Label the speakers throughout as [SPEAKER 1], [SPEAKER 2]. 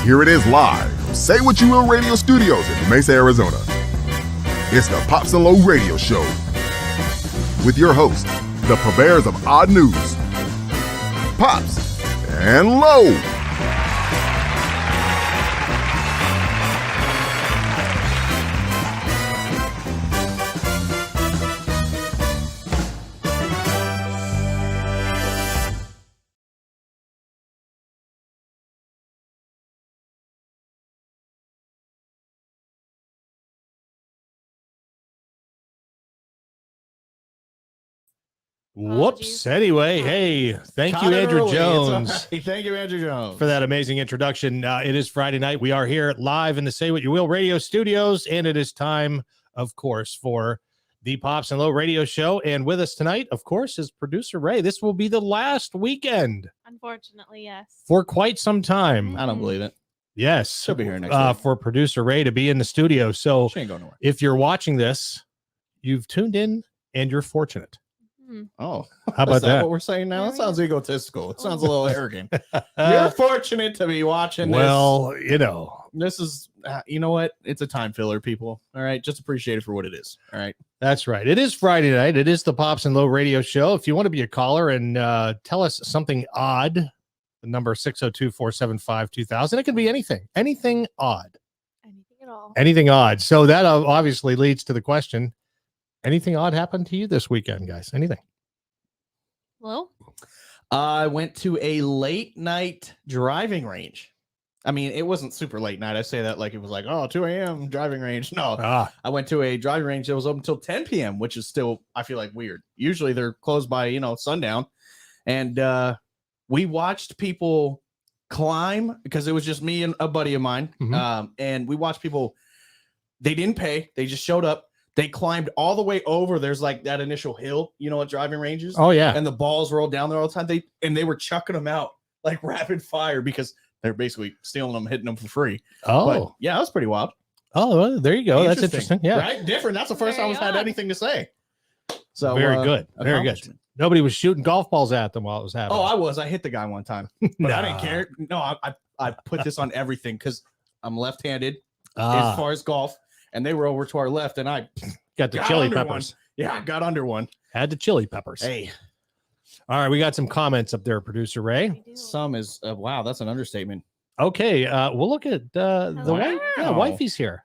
[SPEAKER 1] here it is live from Say What You Will Radio Studios in Mesa, Arizona. It's the Pops and Low Radio Show with your host, the purveyors of odd news, Pops and Low.
[SPEAKER 2] Whoops. Anyway, hey, thank you, Andrew Jones.
[SPEAKER 3] Thank you, Andrew Jones,
[SPEAKER 2] for that amazing introduction. It is Friday night. We are here live in the Say What You Will Radio Studios, and it is time, of course, for the Pops and Low Radio Show. And with us tonight, of course, is producer Ray. This will be the last weekend.
[SPEAKER 4] Unfortunately, yes.
[SPEAKER 2] For quite some time.
[SPEAKER 3] I don't believe it.
[SPEAKER 2] Yes.
[SPEAKER 3] She'll be here next week.
[SPEAKER 2] For producer Ray to be in the studio. So
[SPEAKER 3] She ain't going nowhere.
[SPEAKER 2] if you're watching this, you've tuned in and you're fortunate.
[SPEAKER 3] Oh,
[SPEAKER 2] How about
[SPEAKER 3] is that
[SPEAKER 2] that?
[SPEAKER 3] what we're saying now? That sounds egotistical. It sounds a little arrogant. You're
[SPEAKER 2] Uh,
[SPEAKER 3] fortunate to be watching this.
[SPEAKER 2] well, you know,
[SPEAKER 3] This is, you know what? It's a time filler, people. All right. Just appreciate it for what it is. All right.
[SPEAKER 2] that's right. It is Friday night. It is the Pops and Low Radio Show. If you want to be a caller and tell us something odd, the number 602-475-2000. It can be anything odd,
[SPEAKER 4] Anything at all.
[SPEAKER 2] anything odd. So that obviously leads to the question, anything odd happened to you this weekend, guys? Anything?
[SPEAKER 4] Hello?
[SPEAKER 3] I went to a late night driving range. I mean, it wasn't super late night. I say that like it was like, oh, 2 a.m. driving range. No, I went to a driving range that was open until 10 p.m., which is still, I feel like, weird. Usually they're closed by, sundown. And we watched people climb because it was just me and a buddy of mine.
[SPEAKER 2] Mhm.
[SPEAKER 3] And we watched people, they didn't pay. They just showed up. They climbed all the way over. There's like that initial hill, at driving ranges.
[SPEAKER 2] Oh, yeah.
[SPEAKER 3] And the balls rolled down there all the time. They were chucking them out like rapid fire because they're basically stealing them, hitting them for free.
[SPEAKER 2] Oh,
[SPEAKER 3] But yeah, that was pretty wild.
[SPEAKER 2] oh, well, there you go. That's interesting. Yeah.
[SPEAKER 3] Right? Different. That's the first time I've
[SPEAKER 4] Very
[SPEAKER 3] had
[SPEAKER 4] odd.
[SPEAKER 3] anything to say. So
[SPEAKER 2] Very good. Very good.
[SPEAKER 3] accomplishment.
[SPEAKER 2] Nobody was shooting golf balls at them while it was happening.
[SPEAKER 3] Oh, I hit the guy one time, but I didn't
[SPEAKER 2] Nah.
[SPEAKER 3] care. No, I put this on everything because I'm left-handed
[SPEAKER 2] Ah,
[SPEAKER 3] as far as golf, and they were over to our left, and I
[SPEAKER 2] got the
[SPEAKER 3] got
[SPEAKER 2] chili
[SPEAKER 3] under
[SPEAKER 2] peppers.
[SPEAKER 3] I got under one.
[SPEAKER 2] Had the chili peppers.
[SPEAKER 3] Hey,
[SPEAKER 2] All right, we got some comments up there, producer Ray.
[SPEAKER 4] We do.
[SPEAKER 3] some is wow, that's an understatement.
[SPEAKER 2] Okay, we'll look at the wife. Yeah,
[SPEAKER 3] Wow.
[SPEAKER 2] wifey's here.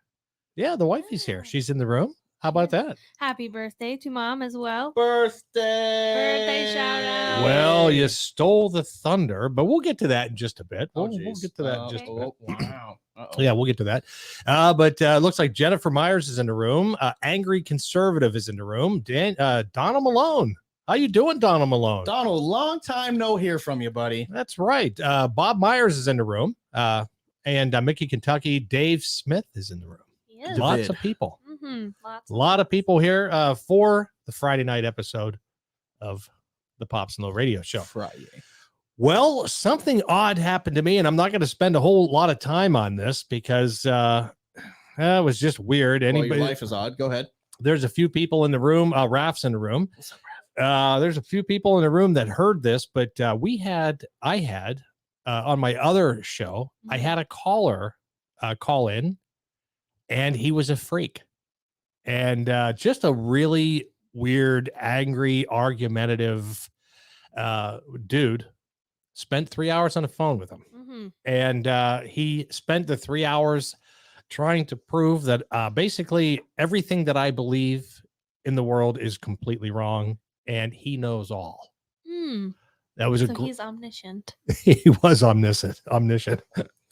[SPEAKER 2] Yeah, the wifey's here. She's in the room. How about that?
[SPEAKER 4] Happy birthday to mom as well.
[SPEAKER 3] Birthday
[SPEAKER 4] shout out.
[SPEAKER 2] Well, you stole the thunder, but we'll get to that in just a bit.
[SPEAKER 3] Oh,
[SPEAKER 2] We'll get to that in just a bit.
[SPEAKER 3] Wow. Uh-oh.
[SPEAKER 2] Yeah, we'll get to that. But looks like Jennifer Myers is in the room. Angry Conservative is in the room. Donald Malone. How you doing, Donald Malone?
[SPEAKER 3] Donald, long time no hear from you, buddy.
[SPEAKER 2] That's right. Bob Myers is in the room. And Mickey Kentucky. Dave Smith is in the room.
[SPEAKER 4] He is.
[SPEAKER 3] David.
[SPEAKER 2] Lots of people.
[SPEAKER 4] Lots.
[SPEAKER 2] A lot of people here for the Friday night episode of the Pops and Low Radio Show.
[SPEAKER 3] Friday.
[SPEAKER 2] Well, something odd happened to me, and I'm not going to spend a whole lot of time on this because it was just weird.
[SPEAKER 3] Well,
[SPEAKER 2] Anybody?
[SPEAKER 3] your life is odd. Go ahead.
[SPEAKER 2] There's a few people in the room. Raf's in the room.
[SPEAKER 3] What's up, Raph?
[SPEAKER 2] There's a few people in the room that heard this, but I had on my other show, I had a caller call in, and he was a freak, and just a really weird, angry, argumentative dude. Spent 3 hours on the phone with him, and he spent the 3 hours trying to prove that basically everything that I believe in the world is completely wrong, and he knows all. That was
[SPEAKER 4] So he's omniscient.
[SPEAKER 2] he was omniscient.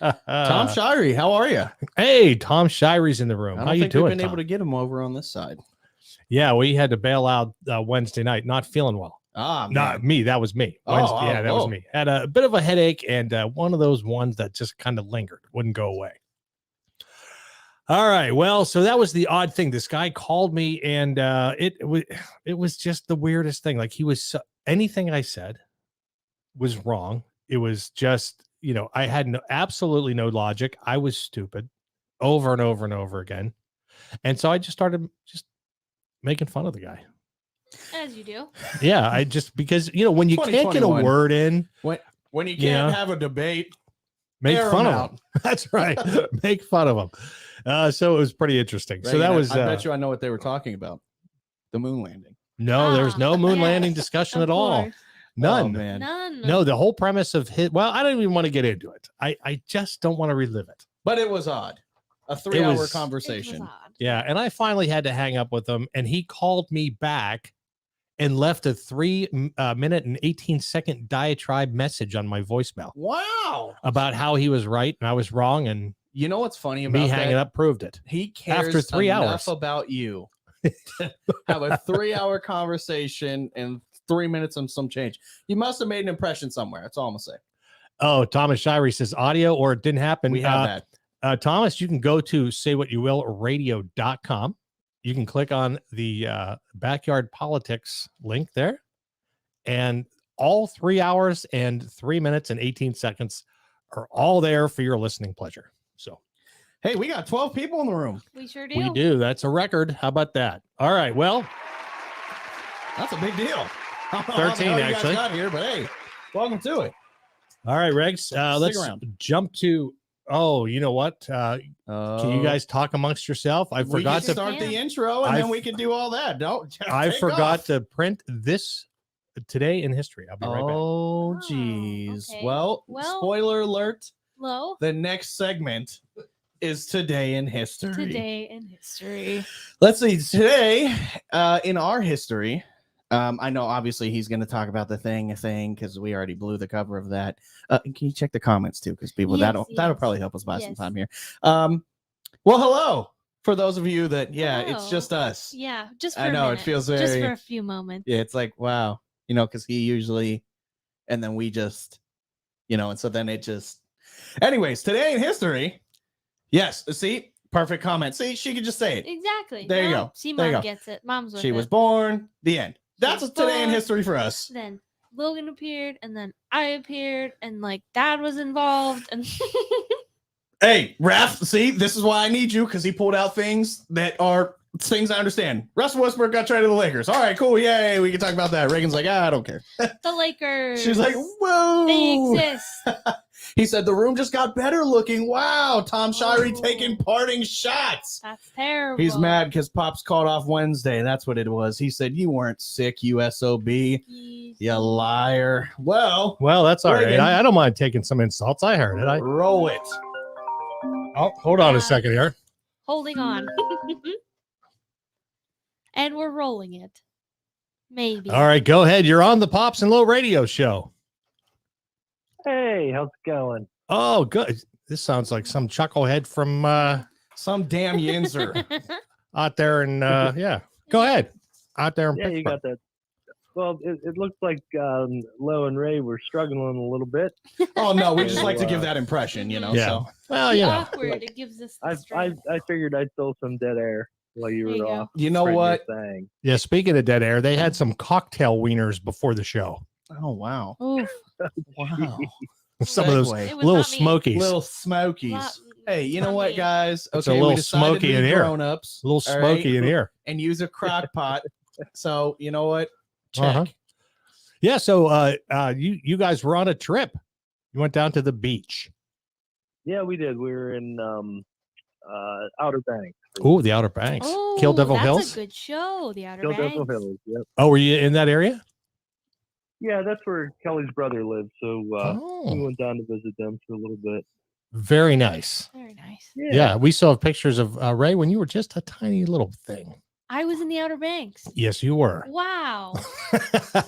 [SPEAKER 3] Tom Shirey, how are you?
[SPEAKER 2] Hey, Tom Shiry's in the room.
[SPEAKER 3] I
[SPEAKER 2] How
[SPEAKER 3] don't
[SPEAKER 2] you
[SPEAKER 3] think we've
[SPEAKER 2] doing?
[SPEAKER 3] been able
[SPEAKER 2] Tom?
[SPEAKER 3] to get him over on this side.
[SPEAKER 2] Yeah, we had to bail out Wednesday night. Not feeling well.
[SPEAKER 3] Ah,
[SPEAKER 2] Not me. That was me.
[SPEAKER 3] Oh,
[SPEAKER 2] Wednesday,
[SPEAKER 3] oh,
[SPEAKER 2] yeah, that was
[SPEAKER 3] oh.
[SPEAKER 2] me. Had a bit of a headache and one of those ones that just kind of lingered, wouldn't go away. All right. Well, so that was the odd thing. This guy called me, and it was just the weirdest thing. Like anything I said was wrong. It was just, I had absolutely no logic. I was stupid over and over and over again. And so I just started making fun of the guy.
[SPEAKER 4] As you do.
[SPEAKER 2] Yeah, I just because when you can't get a
[SPEAKER 3] 2021.
[SPEAKER 2] word in,
[SPEAKER 3] When you can't
[SPEAKER 2] Yeah.
[SPEAKER 3] have a debate
[SPEAKER 2] make
[SPEAKER 3] Air
[SPEAKER 2] fun
[SPEAKER 3] 'em
[SPEAKER 2] of them. That's right. Make fun of them. So it was pretty interesting. So that was.
[SPEAKER 3] I bet you I know what they were talking about. The moon landing.
[SPEAKER 2] No, there was no moon
[SPEAKER 4] yes,
[SPEAKER 2] landing discussion
[SPEAKER 4] of
[SPEAKER 2] at all.
[SPEAKER 4] course.
[SPEAKER 2] None.
[SPEAKER 3] Oh, man.
[SPEAKER 4] None.
[SPEAKER 2] No, the whole premise of his. Well, I don't even want to get into it. I just don't want to relive it.
[SPEAKER 3] But it was odd. A 3-hour
[SPEAKER 2] was-
[SPEAKER 4] It was
[SPEAKER 3] conversation.
[SPEAKER 4] odd.
[SPEAKER 2] Yeah, and I finally had to hang up with him, and he called me back and left a 3 minute and 18-second diatribe message on my voicemail
[SPEAKER 3] Wow.
[SPEAKER 2] about how he was right and I was wrong, and
[SPEAKER 3] You know what's funny about
[SPEAKER 2] me hanging
[SPEAKER 3] that?
[SPEAKER 2] up proved it.
[SPEAKER 3] He cares
[SPEAKER 2] After 3
[SPEAKER 3] enough
[SPEAKER 2] hours.
[SPEAKER 3] about you to have a 3-hour conversation in 3 minutes and some change. You must have made an impression somewhere. That's all I'm gonna say.
[SPEAKER 2] Oh, Thomas Shirey says audio or it didn't happen.
[SPEAKER 3] We have that.
[SPEAKER 2] Thomas, you can go to saywhatyouvillradio.com. You can click on the backyard politics link there, and all 3 hours and 3 minutes and 18 seconds are all there for your listening pleasure. So
[SPEAKER 3] Hey, we got 12 people in the room.
[SPEAKER 4] We sure do.
[SPEAKER 2] we do. That's a record. How about that? All right. Well,
[SPEAKER 3] That's a big deal. I don't know how the
[SPEAKER 2] 13
[SPEAKER 3] hell you guys
[SPEAKER 2] actually.
[SPEAKER 3] got here, but hey, welcome to it.
[SPEAKER 2] all right, Regs. Let's
[SPEAKER 3] around.
[SPEAKER 2] jump to. Oh, you know what? Can you guys talk amongst yourself? I
[SPEAKER 3] We
[SPEAKER 2] forgot
[SPEAKER 3] can
[SPEAKER 2] to.
[SPEAKER 3] start the
[SPEAKER 4] Yeah.
[SPEAKER 3] intro, and
[SPEAKER 2] I
[SPEAKER 3] then we can do all that. Don't.
[SPEAKER 2] I
[SPEAKER 3] take
[SPEAKER 2] forgot
[SPEAKER 3] off.
[SPEAKER 2] to print this today in history. I'll be right back.
[SPEAKER 3] Oh,
[SPEAKER 4] Oh,
[SPEAKER 3] geez.
[SPEAKER 4] okay.
[SPEAKER 3] Well,
[SPEAKER 4] Well-
[SPEAKER 3] spoiler alert.
[SPEAKER 4] Low.
[SPEAKER 3] The next segment is Today in History.
[SPEAKER 4] Today in history.
[SPEAKER 3] Let's see. Today, in our history, I know obviously he's going to talk about the thing because we already blew the cover of that. Can you check the comments too? Because people that'll
[SPEAKER 4] Yes.
[SPEAKER 3] probably help us buy some
[SPEAKER 4] Yes.
[SPEAKER 3] time here. Well, hello for those of you that it's
[SPEAKER 4] Hello.
[SPEAKER 3] just us.
[SPEAKER 4] Yeah, just for
[SPEAKER 3] I
[SPEAKER 4] a
[SPEAKER 3] know, it
[SPEAKER 4] minute.
[SPEAKER 3] feels
[SPEAKER 4] just
[SPEAKER 3] very-
[SPEAKER 4] for a few moments.
[SPEAKER 3] Yeah, it's like wow, because he usually, and then we just, and so then it just. Anyways, today in history, yes. See, perfect comment. See, she could just say it.
[SPEAKER 4] Exactly.
[SPEAKER 3] There you
[SPEAKER 4] Well,
[SPEAKER 3] go.
[SPEAKER 4] See,
[SPEAKER 3] There you
[SPEAKER 4] mom
[SPEAKER 3] go.
[SPEAKER 4] gets it. Mom's with
[SPEAKER 3] She
[SPEAKER 4] it.
[SPEAKER 3] was born. The end. That's
[SPEAKER 4] was
[SPEAKER 3] today in
[SPEAKER 4] born.
[SPEAKER 3] history for us.
[SPEAKER 4] Then Logan appeared, and then I appeared, and like Dad was involved, and
[SPEAKER 3] Hey, Raph, see, this is why I need you because he pulled out things that are things I understand. Russell Westbrook got traded to the Lakers. All right, cool. Yay. We can talk about that. Reagan's like, I don't care.
[SPEAKER 4] the Lakers.
[SPEAKER 3] She's like, whoa.
[SPEAKER 4] they exist.
[SPEAKER 3] He said the room just got better looking. Wow. Tom Shirey
[SPEAKER 4] Oh.
[SPEAKER 3] taking parting shots.
[SPEAKER 4] That's terrible.
[SPEAKER 3] He's mad because Pops called off Wednesday. That's what it was. He said, you weren't sick, you SOB. You liar. Well,
[SPEAKER 2] Well, that's all right.
[SPEAKER 3] Reagan.
[SPEAKER 2] I don't mind taking some insults. I heard it.
[SPEAKER 3] roll it.
[SPEAKER 2] Oh, hold on
[SPEAKER 4] Yeah.
[SPEAKER 2] a second here.
[SPEAKER 4] Holding on. And we're rolling it. Maybe.
[SPEAKER 2] All right, go ahead. You're on the Pops and Low Radio Show.
[SPEAKER 5] Hey, how's it going?
[SPEAKER 2] Oh, good. This sounds like some chucklehead from
[SPEAKER 3] Some damn yinzer.
[SPEAKER 2] out there in yeah. Go ahead. Out there in
[SPEAKER 5] Yeah, you
[SPEAKER 2] Pittsburgh.
[SPEAKER 5] got that. Well, it looks like Lo and Ray were struggling a little bit.
[SPEAKER 3] Oh, no. We just like to give that impression,
[SPEAKER 2] Yeah.
[SPEAKER 3] So.
[SPEAKER 2] Well, you know.
[SPEAKER 4] Awkward. It gives us the
[SPEAKER 5] I
[SPEAKER 4] strength.
[SPEAKER 5] figured I'd fill some dead air while you
[SPEAKER 4] There you
[SPEAKER 5] were
[SPEAKER 4] go.
[SPEAKER 5] off.
[SPEAKER 3] You know
[SPEAKER 5] spreading your
[SPEAKER 3] what?
[SPEAKER 5] thing.
[SPEAKER 2] Yeah, speaking of dead air, they had some cocktail wieners before the show.
[SPEAKER 3] Oh, wow.
[SPEAKER 4] Oof.
[SPEAKER 3] Wow.
[SPEAKER 2] Some of those
[SPEAKER 3] Segue.
[SPEAKER 4] It was
[SPEAKER 2] little
[SPEAKER 4] not me.
[SPEAKER 2] smokies.
[SPEAKER 3] Little smokies.
[SPEAKER 4] Not-
[SPEAKER 3] Hey, you know
[SPEAKER 4] not
[SPEAKER 3] what,
[SPEAKER 4] me.
[SPEAKER 3] guys?
[SPEAKER 2] It's a
[SPEAKER 3] Okay,
[SPEAKER 2] little
[SPEAKER 3] we decided to
[SPEAKER 2] smoky
[SPEAKER 3] be
[SPEAKER 2] in here.
[SPEAKER 3] grown-ups,
[SPEAKER 2] A little
[SPEAKER 3] all right,
[SPEAKER 2] smoky in here.
[SPEAKER 3] and use a crock pot. So you know what? Check.
[SPEAKER 2] Uh-huh. Yeah, so you guys were on a trip. You went down to the beach.
[SPEAKER 5] Yeah, we did. We were in Outer Banks.
[SPEAKER 2] Oh, the Outer Banks.
[SPEAKER 4] Oh,
[SPEAKER 2] Kill Devil
[SPEAKER 4] that's
[SPEAKER 2] Hills.
[SPEAKER 4] a good show. The Outer
[SPEAKER 5] Kill
[SPEAKER 4] Banks.
[SPEAKER 5] Devil Hills. Yep.
[SPEAKER 2] Oh, were you in that area?
[SPEAKER 5] Yeah, that's where Kelly's brother lives. So we
[SPEAKER 2] Oh,
[SPEAKER 5] went down to visit them for a little bit.
[SPEAKER 2] very nice.
[SPEAKER 4] Very nice.
[SPEAKER 2] Yeah, we saw pictures of Ray when you were just a tiny little thing.
[SPEAKER 4] I was in the Outer Banks.
[SPEAKER 2] Yes, you were.
[SPEAKER 4] Wow.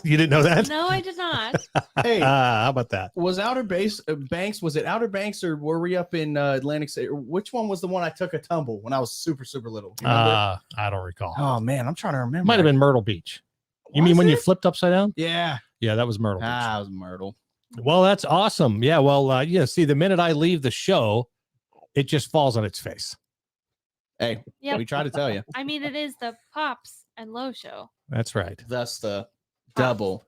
[SPEAKER 2] You didn't know that?
[SPEAKER 4] No, I did not.
[SPEAKER 3] Hey,
[SPEAKER 2] How about that?
[SPEAKER 3] was Outer Banks? Was it Outer Banks, or were we up in Atlantic City? Which one was the one I took a tumble when I was super little? Do you remember?
[SPEAKER 2] I don't recall.
[SPEAKER 3] Oh man, I'm trying to remember.
[SPEAKER 2] Might have been Myrtle Beach. You mean
[SPEAKER 3] Was
[SPEAKER 2] when you
[SPEAKER 3] it?
[SPEAKER 2] flipped upside down?
[SPEAKER 3] Yeah.
[SPEAKER 2] Yeah, that was Myrtle Beach.
[SPEAKER 3] Ah, it was Myrtle.
[SPEAKER 2] Well, that's awesome. Yeah, well, yeah, see, the minute I leave the show, it just falls on its face.
[SPEAKER 3] Hey,
[SPEAKER 4] Yep.
[SPEAKER 3] we try to tell you.
[SPEAKER 4] I mean, it is the Pops and Low show.
[SPEAKER 2] That's right.
[SPEAKER 3] Thus the double.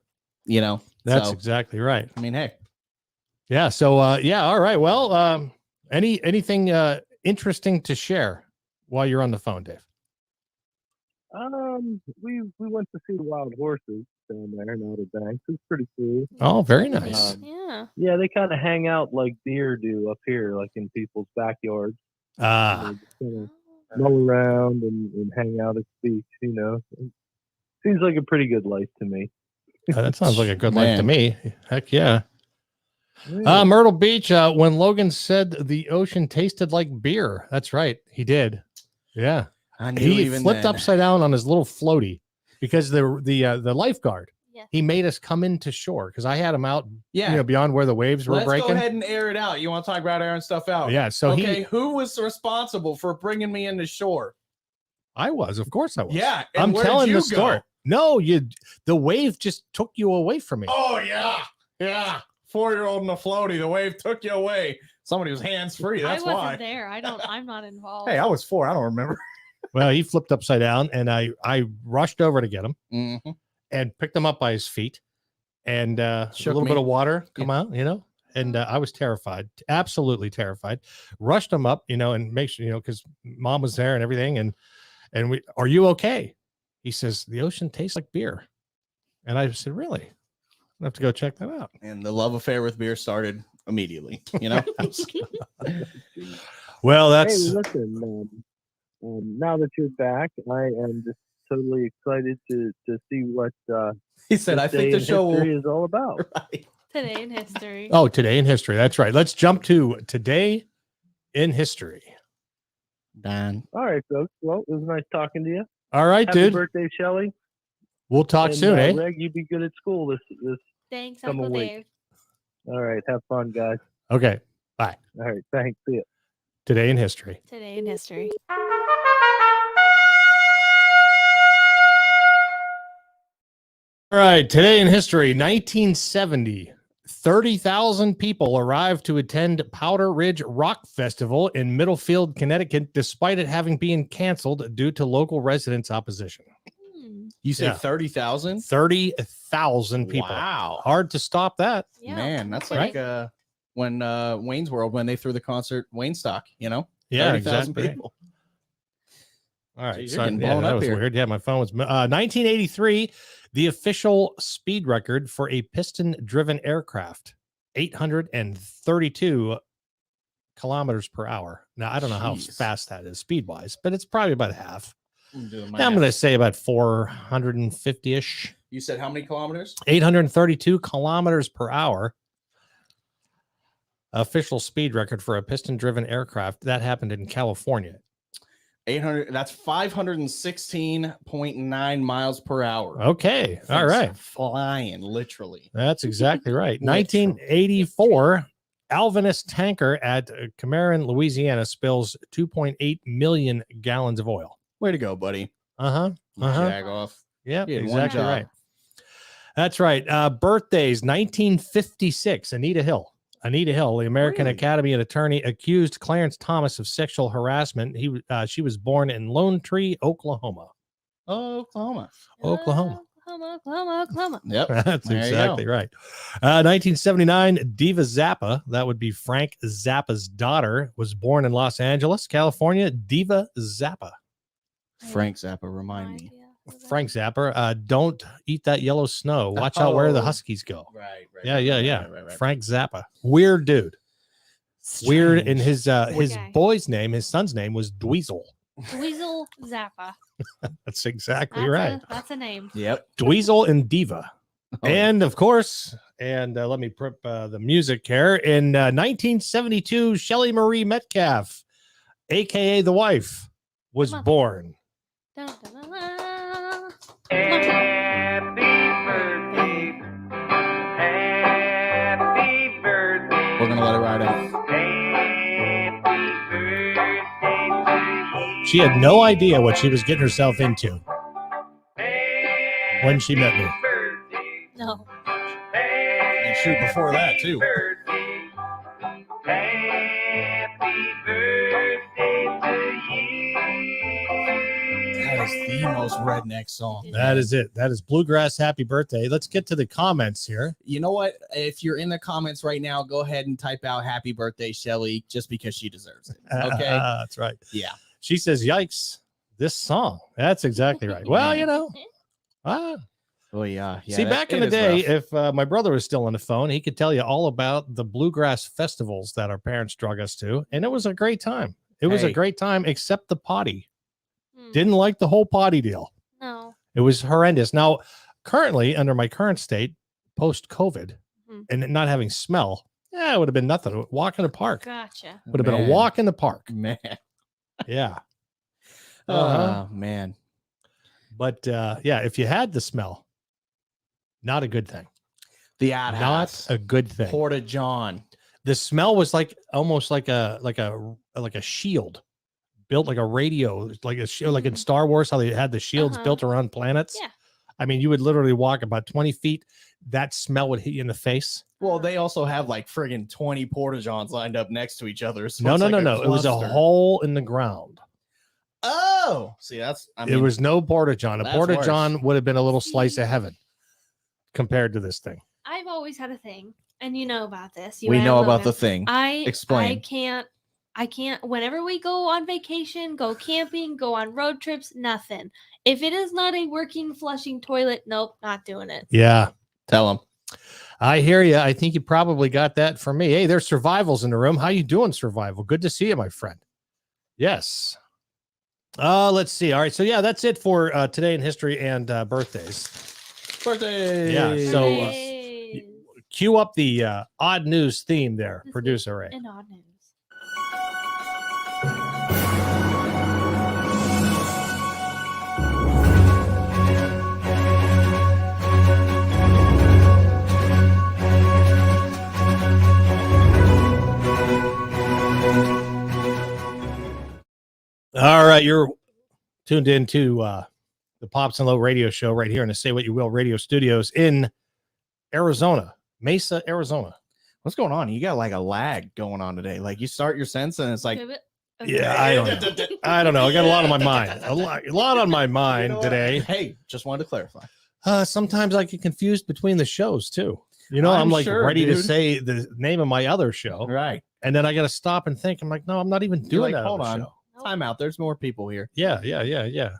[SPEAKER 2] That's
[SPEAKER 3] So,
[SPEAKER 2] exactly right.
[SPEAKER 3] I mean, hey.
[SPEAKER 2] Yeah. So, yeah. All right. Well, anything interesting to share while you're on the phone, Dave?
[SPEAKER 5] We went to see the wild horses down there in Outer Banks. It was pretty cool.
[SPEAKER 2] Oh, very nice.
[SPEAKER 5] Um,
[SPEAKER 4] Yeah. Oh.
[SPEAKER 5] Yeah, they kind of hang out like deer do up here, like in people's backyards.
[SPEAKER 2] Ah,
[SPEAKER 5] They just kind of roll around and hang out at the beach. Seems like a pretty good life to me.
[SPEAKER 2] that sounds like a good life to
[SPEAKER 3] Man.
[SPEAKER 2] me. Heck yeah.
[SPEAKER 5] Yeah.
[SPEAKER 2] Myrtle Beach, when Logan said the ocean tasted like beer. That's right. He did. Yeah.
[SPEAKER 3] I knew
[SPEAKER 2] He
[SPEAKER 3] even
[SPEAKER 2] flipped
[SPEAKER 3] then.
[SPEAKER 2] upside down on his little floaty because the lifeguard,
[SPEAKER 4] Yes.
[SPEAKER 2] he made us come into shore because I had him out,
[SPEAKER 3] Yeah.
[SPEAKER 2] beyond where the waves were
[SPEAKER 3] Let's
[SPEAKER 2] breaking.
[SPEAKER 3] go ahead and air it out. You want to talk about airing stuff out?
[SPEAKER 2] Yeah. So
[SPEAKER 3] okay, who was responsible for bringing me into shore?
[SPEAKER 2] I was, of course I was.
[SPEAKER 3] Yeah, and
[SPEAKER 2] I'm
[SPEAKER 3] where'd
[SPEAKER 2] telling
[SPEAKER 3] you
[SPEAKER 2] the story.
[SPEAKER 3] go?
[SPEAKER 2] No, the wave just took you away from me.
[SPEAKER 3] Oh yeah. 4-year-old in a floaty. The wave took you away. Somebody was hands free. That's
[SPEAKER 4] I wasn't
[SPEAKER 3] why.
[SPEAKER 4] there. I'm not involved.
[SPEAKER 3] Hey, I was 4. I don't remember.
[SPEAKER 2] Well, he flipped upside down, and I rushed over to get him
[SPEAKER 3] Mm-hmm.
[SPEAKER 2] and picked him up by his feet, and a
[SPEAKER 3] Shook
[SPEAKER 2] little
[SPEAKER 3] me.
[SPEAKER 2] bit of water come out, and I was terrified, absolutely terrified. Rushed him up, and make sure, because mom was there and everything, and we, are you okay? He says the ocean tastes like beer, and I said, really? I have to go check that out.
[SPEAKER 3] And the love affair with beer started immediately.
[SPEAKER 2] Well,
[SPEAKER 5] Hey,
[SPEAKER 2] that's
[SPEAKER 5] listen. Now that you're back, I am just totally excited to see what
[SPEAKER 3] He said, I
[SPEAKER 5] this
[SPEAKER 3] think
[SPEAKER 5] day
[SPEAKER 3] the
[SPEAKER 5] in
[SPEAKER 3] show
[SPEAKER 5] history
[SPEAKER 3] will.
[SPEAKER 5] is all about.
[SPEAKER 3] Right.
[SPEAKER 4] Today in history.
[SPEAKER 2] oh, today in history. That's right. Let's jump to today in history.
[SPEAKER 3] Dan.
[SPEAKER 5] All right, folks. Well, it was nice talking to you.
[SPEAKER 2] All right,
[SPEAKER 5] Happy
[SPEAKER 2] dude.
[SPEAKER 5] birthday, Shelly.
[SPEAKER 2] We'll talk
[SPEAKER 5] And,
[SPEAKER 2] soon, eh?
[SPEAKER 5] Greg, you be good at school this.
[SPEAKER 4] Thanks,
[SPEAKER 5] Come
[SPEAKER 4] Uncle
[SPEAKER 5] awake.
[SPEAKER 4] Dave.
[SPEAKER 5] All right, have fun, guys.
[SPEAKER 2] Okay.
[SPEAKER 5] All right, thanks. See ya.
[SPEAKER 2] Today in history.
[SPEAKER 4] Today in history.
[SPEAKER 2] All right. Today in history, 1970, 30,000 people arrived to attend Powder Ridge Rock Festival in Middlefield, Connecticut, despite it having been canceled due to local residents' opposition.
[SPEAKER 4] Hmm.
[SPEAKER 3] You say
[SPEAKER 2] Yeah.
[SPEAKER 3] 30,000?
[SPEAKER 2] 30,000 people.
[SPEAKER 3] Wow.
[SPEAKER 2] Hard to stop that.
[SPEAKER 4] Yeah.
[SPEAKER 3] Man, that's
[SPEAKER 4] Right.
[SPEAKER 3] like when Wayne's World, when they threw the concert Wayne Stock,
[SPEAKER 2] Yeah,
[SPEAKER 3] 30,000
[SPEAKER 2] exactly.
[SPEAKER 3] people.
[SPEAKER 2] All right.
[SPEAKER 3] Jeez,
[SPEAKER 2] So,
[SPEAKER 3] you're getting
[SPEAKER 2] yeah,
[SPEAKER 3] blown
[SPEAKER 2] that
[SPEAKER 3] up
[SPEAKER 2] was
[SPEAKER 3] here.
[SPEAKER 2] weird. Yeah, my phone was 1983, the official speed record for a piston-driven aircraft, 832 kilometers per hour. Now, I don't know how
[SPEAKER 3] Jeez.
[SPEAKER 2] fast that is speed-wise, but it's probably about half.
[SPEAKER 3] I'm doing my
[SPEAKER 2] I'm
[SPEAKER 3] math.
[SPEAKER 2] going to say about 450-ish.
[SPEAKER 3] You said how many kilometers?
[SPEAKER 2] 832 kilometers per hour. Official speed record for a piston-driven aircraft. That happened in California.
[SPEAKER 3] 800. That's 516.9 miles per hour.
[SPEAKER 2] Okay. All
[SPEAKER 3] Things
[SPEAKER 2] right.
[SPEAKER 3] Flying, literally.
[SPEAKER 2] That's exactly right.
[SPEAKER 3] Literal.
[SPEAKER 2] 1984, Alvinus tanker at Cameron, Louisiana spills 2.8 million gallons of oil.
[SPEAKER 3] Way to go, buddy.
[SPEAKER 2] Uh-huh.
[SPEAKER 3] You
[SPEAKER 2] Uh-huh.
[SPEAKER 3] Jag off.
[SPEAKER 2] Yeah,
[SPEAKER 3] You had one
[SPEAKER 2] exactly
[SPEAKER 3] job.
[SPEAKER 2] right. That's right. Birthdays, 1956, Anita Hill. Anita Hill, the American
[SPEAKER 3] Really?
[SPEAKER 2] Academy attorney, accused Clarence Thomas of sexual harassment. She was born in Lone Tree, Oklahoma.
[SPEAKER 3] Oh, Oklahoma.
[SPEAKER 2] Oklahoma.
[SPEAKER 4] Oklahoma.
[SPEAKER 3] Yep.
[SPEAKER 2] That's
[SPEAKER 3] There you
[SPEAKER 2] exactly
[SPEAKER 3] go.
[SPEAKER 2] right. 1979, Diva Zappa, that would be Frank Zappa's daughter, was born in Los Angeles, California. Diva Zappa.
[SPEAKER 3] Frank Zappa, remind me.
[SPEAKER 2] Frank Zappa, don't eat that yellow snow. Watch out where the
[SPEAKER 3] Oh.
[SPEAKER 2] Huskies go.
[SPEAKER 3] Right.
[SPEAKER 2] Yeah. Frank Zappa. Weird dude. Weird. And his
[SPEAKER 4] guy.
[SPEAKER 2] boy's name, his son's name was Dweezil.
[SPEAKER 4] Weasel Zappa.
[SPEAKER 2] That's exactly right.
[SPEAKER 4] That's a name.
[SPEAKER 3] Yep.
[SPEAKER 2] Dweezil and Diva.
[SPEAKER 3] Oh,
[SPEAKER 2] And of course, let me prep the music here. In 1972, Shelley Marie Metcalf, aka the wife, was
[SPEAKER 4] Come on.
[SPEAKER 2] born.
[SPEAKER 4] Dun, dun, dun, dun.
[SPEAKER 3] we're gonna let it ride out.
[SPEAKER 2] She had no idea what she was getting herself into when she met me.
[SPEAKER 4] No.
[SPEAKER 3] And shoot before that too. That is the most redneck song.
[SPEAKER 2] That is it. That is Bluegrass Happy Birthday. Let's get to the comments here.
[SPEAKER 3] You know what? If you're in the comments right now, go ahead and type out "Happy Birthday, Shelly," just because she deserves it. Okay.
[SPEAKER 2] That's right.
[SPEAKER 3] Yeah.
[SPEAKER 2] She says, yikes, this song. That's exactly right. Well,
[SPEAKER 3] Oh yeah.
[SPEAKER 2] See, back in the day, if my brother was still on the phone, he could tell you all about the bluegrass festivals that our parents drug us to, and it was a great time. It was a great time, except the potty. Didn't like the whole potty deal.
[SPEAKER 4] No.
[SPEAKER 2] It was horrendous. Now, currently, under my current state, post-COVID, and it not having smell, it would have been nothing. Walk in the park.
[SPEAKER 4] Gotcha.
[SPEAKER 2] Would have been a walk in the park.
[SPEAKER 3] Man.
[SPEAKER 2] Yeah.
[SPEAKER 3] Oh, man.
[SPEAKER 2] But yeah, if you had the smell, not a good thing.
[SPEAKER 3] The outhouse.
[SPEAKER 2] Not a good thing.
[SPEAKER 3] Porta John.
[SPEAKER 2] The smell was like almost like a shield built like a radio, like a shield, like in Star Wars, how they had the shields built around planets.
[SPEAKER 4] Yeah.
[SPEAKER 2] I mean, you would literally walk about 20 feet. That smell would hit you in the face.
[SPEAKER 3] Well, they also have like friggin' 20 Porta Johns lined up next to each other. So
[SPEAKER 2] No.
[SPEAKER 3] It
[SPEAKER 2] was a hole in the ground.
[SPEAKER 3] Oh, see,
[SPEAKER 2] It was no Porta John. A
[SPEAKER 3] that's
[SPEAKER 2] Porta
[SPEAKER 3] worse.
[SPEAKER 2] John would have been a little slice of heaven compared to this thing.
[SPEAKER 4] I've always had a thing, and you know about this.
[SPEAKER 3] We know about the thing.
[SPEAKER 4] I
[SPEAKER 3] Explain.
[SPEAKER 4] can't. Whenever we go on vacation, go camping, go on road trips, nothing. If it is not a working flushing toilet, nope, not doing it.
[SPEAKER 2] Yeah.
[SPEAKER 3] Tell them.
[SPEAKER 2] I hear you. I think you probably got that from me. Hey, there's Survivals in the room. How you doing, Survival? Good to see you, my friend. Yes. Let's see. All right. So yeah, that's it for today in history and birthdays.
[SPEAKER 3] Birthday.
[SPEAKER 2] Yeah. So
[SPEAKER 4] Hey.
[SPEAKER 2] cue up the odd news theme there,
[SPEAKER 4] This
[SPEAKER 2] producer Ray.
[SPEAKER 4] In odd news.
[SPEAKER 2] All right, you're tuned into the Pops and Low radio show right here in the Say What You Will radio studios in Arizona, Mesa, Arizona.
[SPEAKER 3] What's going on? You got like a lag going on today. Like you start your sentence and it's like,
[SPEAKER 4] Pivot.
[SPEAKER 2] Yeah, I don't know. I don't know. I got a lot on my mind. A lot on my mind
[SPEAKER 3] you know what?
[SPEAKER 2] today.
[SPEAKER 3] Hey, just wanted to clarify.
[SPEAKER 2] Sometimes I get confused between the shows too. You know, I'm like
[SPEAKER 3] sure,
[SPEAKER 2] ready to
[SPEAKER 3] dude.
[SPEAKER 2] say the name of my other show,
[SPEAKER 3] Right.
[SPEAKER 2] and then I got to stop and think. I'm like, no, I'm not even
[SPEAKER 3] You're
[SPEAKER 2] doing
[SPEAKER 3] like,
[SPEAKER 2] that.
[SPEAKER 3] hold
[SPEAKER 2] other
[SPEAKER 3] on.
[SPEAKER 2] show.
[SPEAKER 4] Nope.
[SPEAKER 3] Time out. There's more people here.
[SPEAKER 2] Yeah.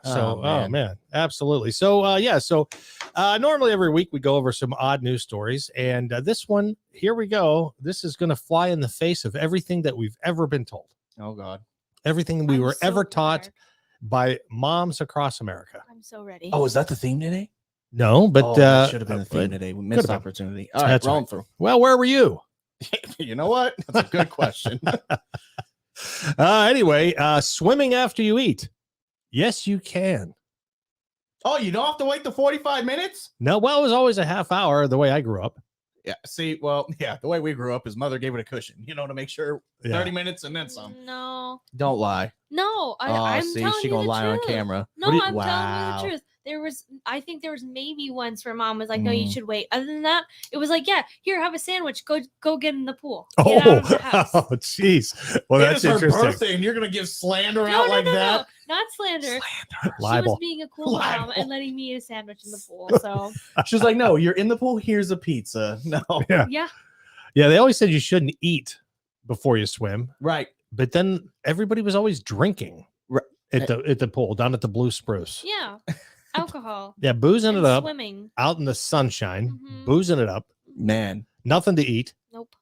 [SPEAKER 2] So,
[SPEAKER 3] Oh,
[SPEAKER 2] man, absolutely. So, yeah. So, normally every week we go over some odd news stories, and this one, here we go. This is going to fly in the face of everything that we've ever been told,
[SPEAKER 3] Oh God.
[SPEAKER 2] everything we
[SPEAKER 4] I'm
[SPEAKER 2] were
[SPEAKER 4] so
[SPEAKER 2] ever taught
[SPEAKER 4] prepared.
[SPEAKER 2] by moms across America.
[SPEAKER 4] I'm so ready.
[SPEAKER 3] Oh, is that the theme today?
[SPEAKER 2] No, but
[SPEAKER 3] that should have been the theme
[SPEAKER 2] but-
[SPEAKER 3] today. We missed
[SPEAKER 2] could've been.
[SPEAKER 3] opportunity. All right,
[SPEAKER 2] That's
[SPEAKER 3] rolling
[SPEAKER 2] right.
[SPEAKER 3] through.
[SPEAKER 2] well, where were you?
[SPEAKER 3] You know what? That's a good question.
[SPEAKER 2] Anyway, swimming after you eat. Yes, you can.
[SPEAKER 3] Oh, you don't have to wait the 45 minutes?
[SPEAKER 2] No, well, it was always a half hour the way I grew up.
[SPEAKER 3] Yeah. See, well, yeah, the way we grew up, his mother gave it a cushion, to make sure
[SPEAKER 2] Yeah.
[SPEAKER 3] 30 minutes and then some.
[SPEAKER 4] No,
[SPEAKER 3] Don't lie.
[SPEAKER 4] no.
[SPEAKER 3] Oh,
[SPEAKER 4] I'm
[SPEAKER 3] see,
[SPEAKER 4] telling
[SPEAKER 3] she
[SPEAKER 4] you
[SPEAKER 3] gonna
[SPEAKER 4] the
[SPEAKER 3] lie on
[SPEAKER 4] truth.
[SPEAKER 3] camera.
[SPEAKER 4] No,
[SPEAKER 3] What do you-
[SPEAKER 4] I'm telling you
[SPEAKER 3] Wow.
[SPEAKER 4] the truth. I think there was maybe once where mom was like, "No, you
[SPEAKER 3] Mm.
[SPEAKER 4] should wait." Other than that, it was like, "Yeah, here, have a sandwich. Go get in the pool.
[SPEAKER 2] Oh,
[SPEAKER 4] Get out of the house."
[SPEAKER 2] jeez. Well,
[SPEAKER 3] It
[SPEAKER 2] that's
[SPEAKER 3] is her
[SPEAKER 2] interesting.
[SPEAKER 3] birthday, and you're gonna give slander
[SPEAKER 4] No,
[SPEAKER 3] out like that.
[SPEAKER 4] no, not slander. She
[SPEAKER 2] Libel.
[SPEAKER 4] was being a cool mom
[SPEAKER 3] Libel.
[SPEAKER 4] and letting me eat a sandwich in the pool. So
[SPEAKER 3] She's like, no, you're in the pool. Here's a pizza. No,
[SPEAKER 2] Yeah.
[SPEAKER 4] yeah,
[SPEAKER 2] Yeah, they always said you shouldn't eat before you swim,
[SPEAKER 3] right.
[SPEAKER 2] but then everybody was always drinking
[SPEAKER 3] Right.
[SPEAKER 2] at the pool down at the Blue Spruce.
[SPEAKER 4] yeah, alcohol.
[SPEAKER 2] Yeah, boozing
[SPEAKER 4] and
[SPEAKER 2] it up
[SPEAKER 4] swimming.
[SPEAKER 2] out in the sunshine,
[SPEAKER 4] Mhm.
[SPEAKER 2] boozing it up,
[SPEAKER 3] Man,
[SPEAKER 2] nothing to eat,
[SPEAKER 4] Nope.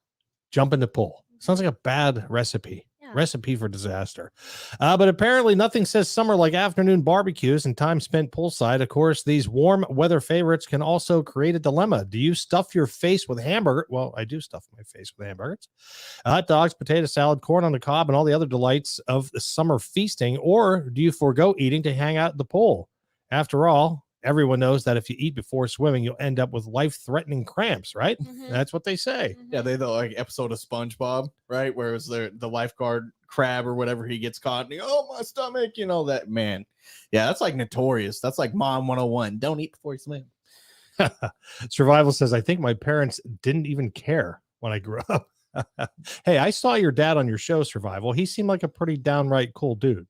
[SPEAKER 2] jump in the pool. Sounds like a bad recipe.
[SPEAKER 4] Yeah.
[SPEAKER 2] Recipe for disaster. But apparently nothing says summer like afternoon barbecues and time spent poolside. Of course, these warm weather favorites can also create a dilemma. Do you stuff your face with hamburger? Well, I do stuff my face with hamburgers, hot dogs, potato salad, corn on the cob, and all the other delights of the summer feasting. Or do you forego eating to hang out at the pool? After all, everyone knows that if you eat before swimming, you'll end up with life-threatening cramps, right?
[SPEAKER 4] Mhm.
[SPEAKER 2] That's what they say.
[SPEAKER 4] Mhm.
[SPEAKER 3] yeah, they the like episode of SpongeBob, right? Where it was the lifeguard crab or whatever, he gets caught and he, oh, my stomach, that man. Yeah, that's like notorious. That's like mom 101. Don't eat before you swim.
[SPEAKER 2] Survival says, I think my parents didn't even care when I grew up. Hey, I saw your dad on your show, Survival. He seemed like a pretty downright cool dude.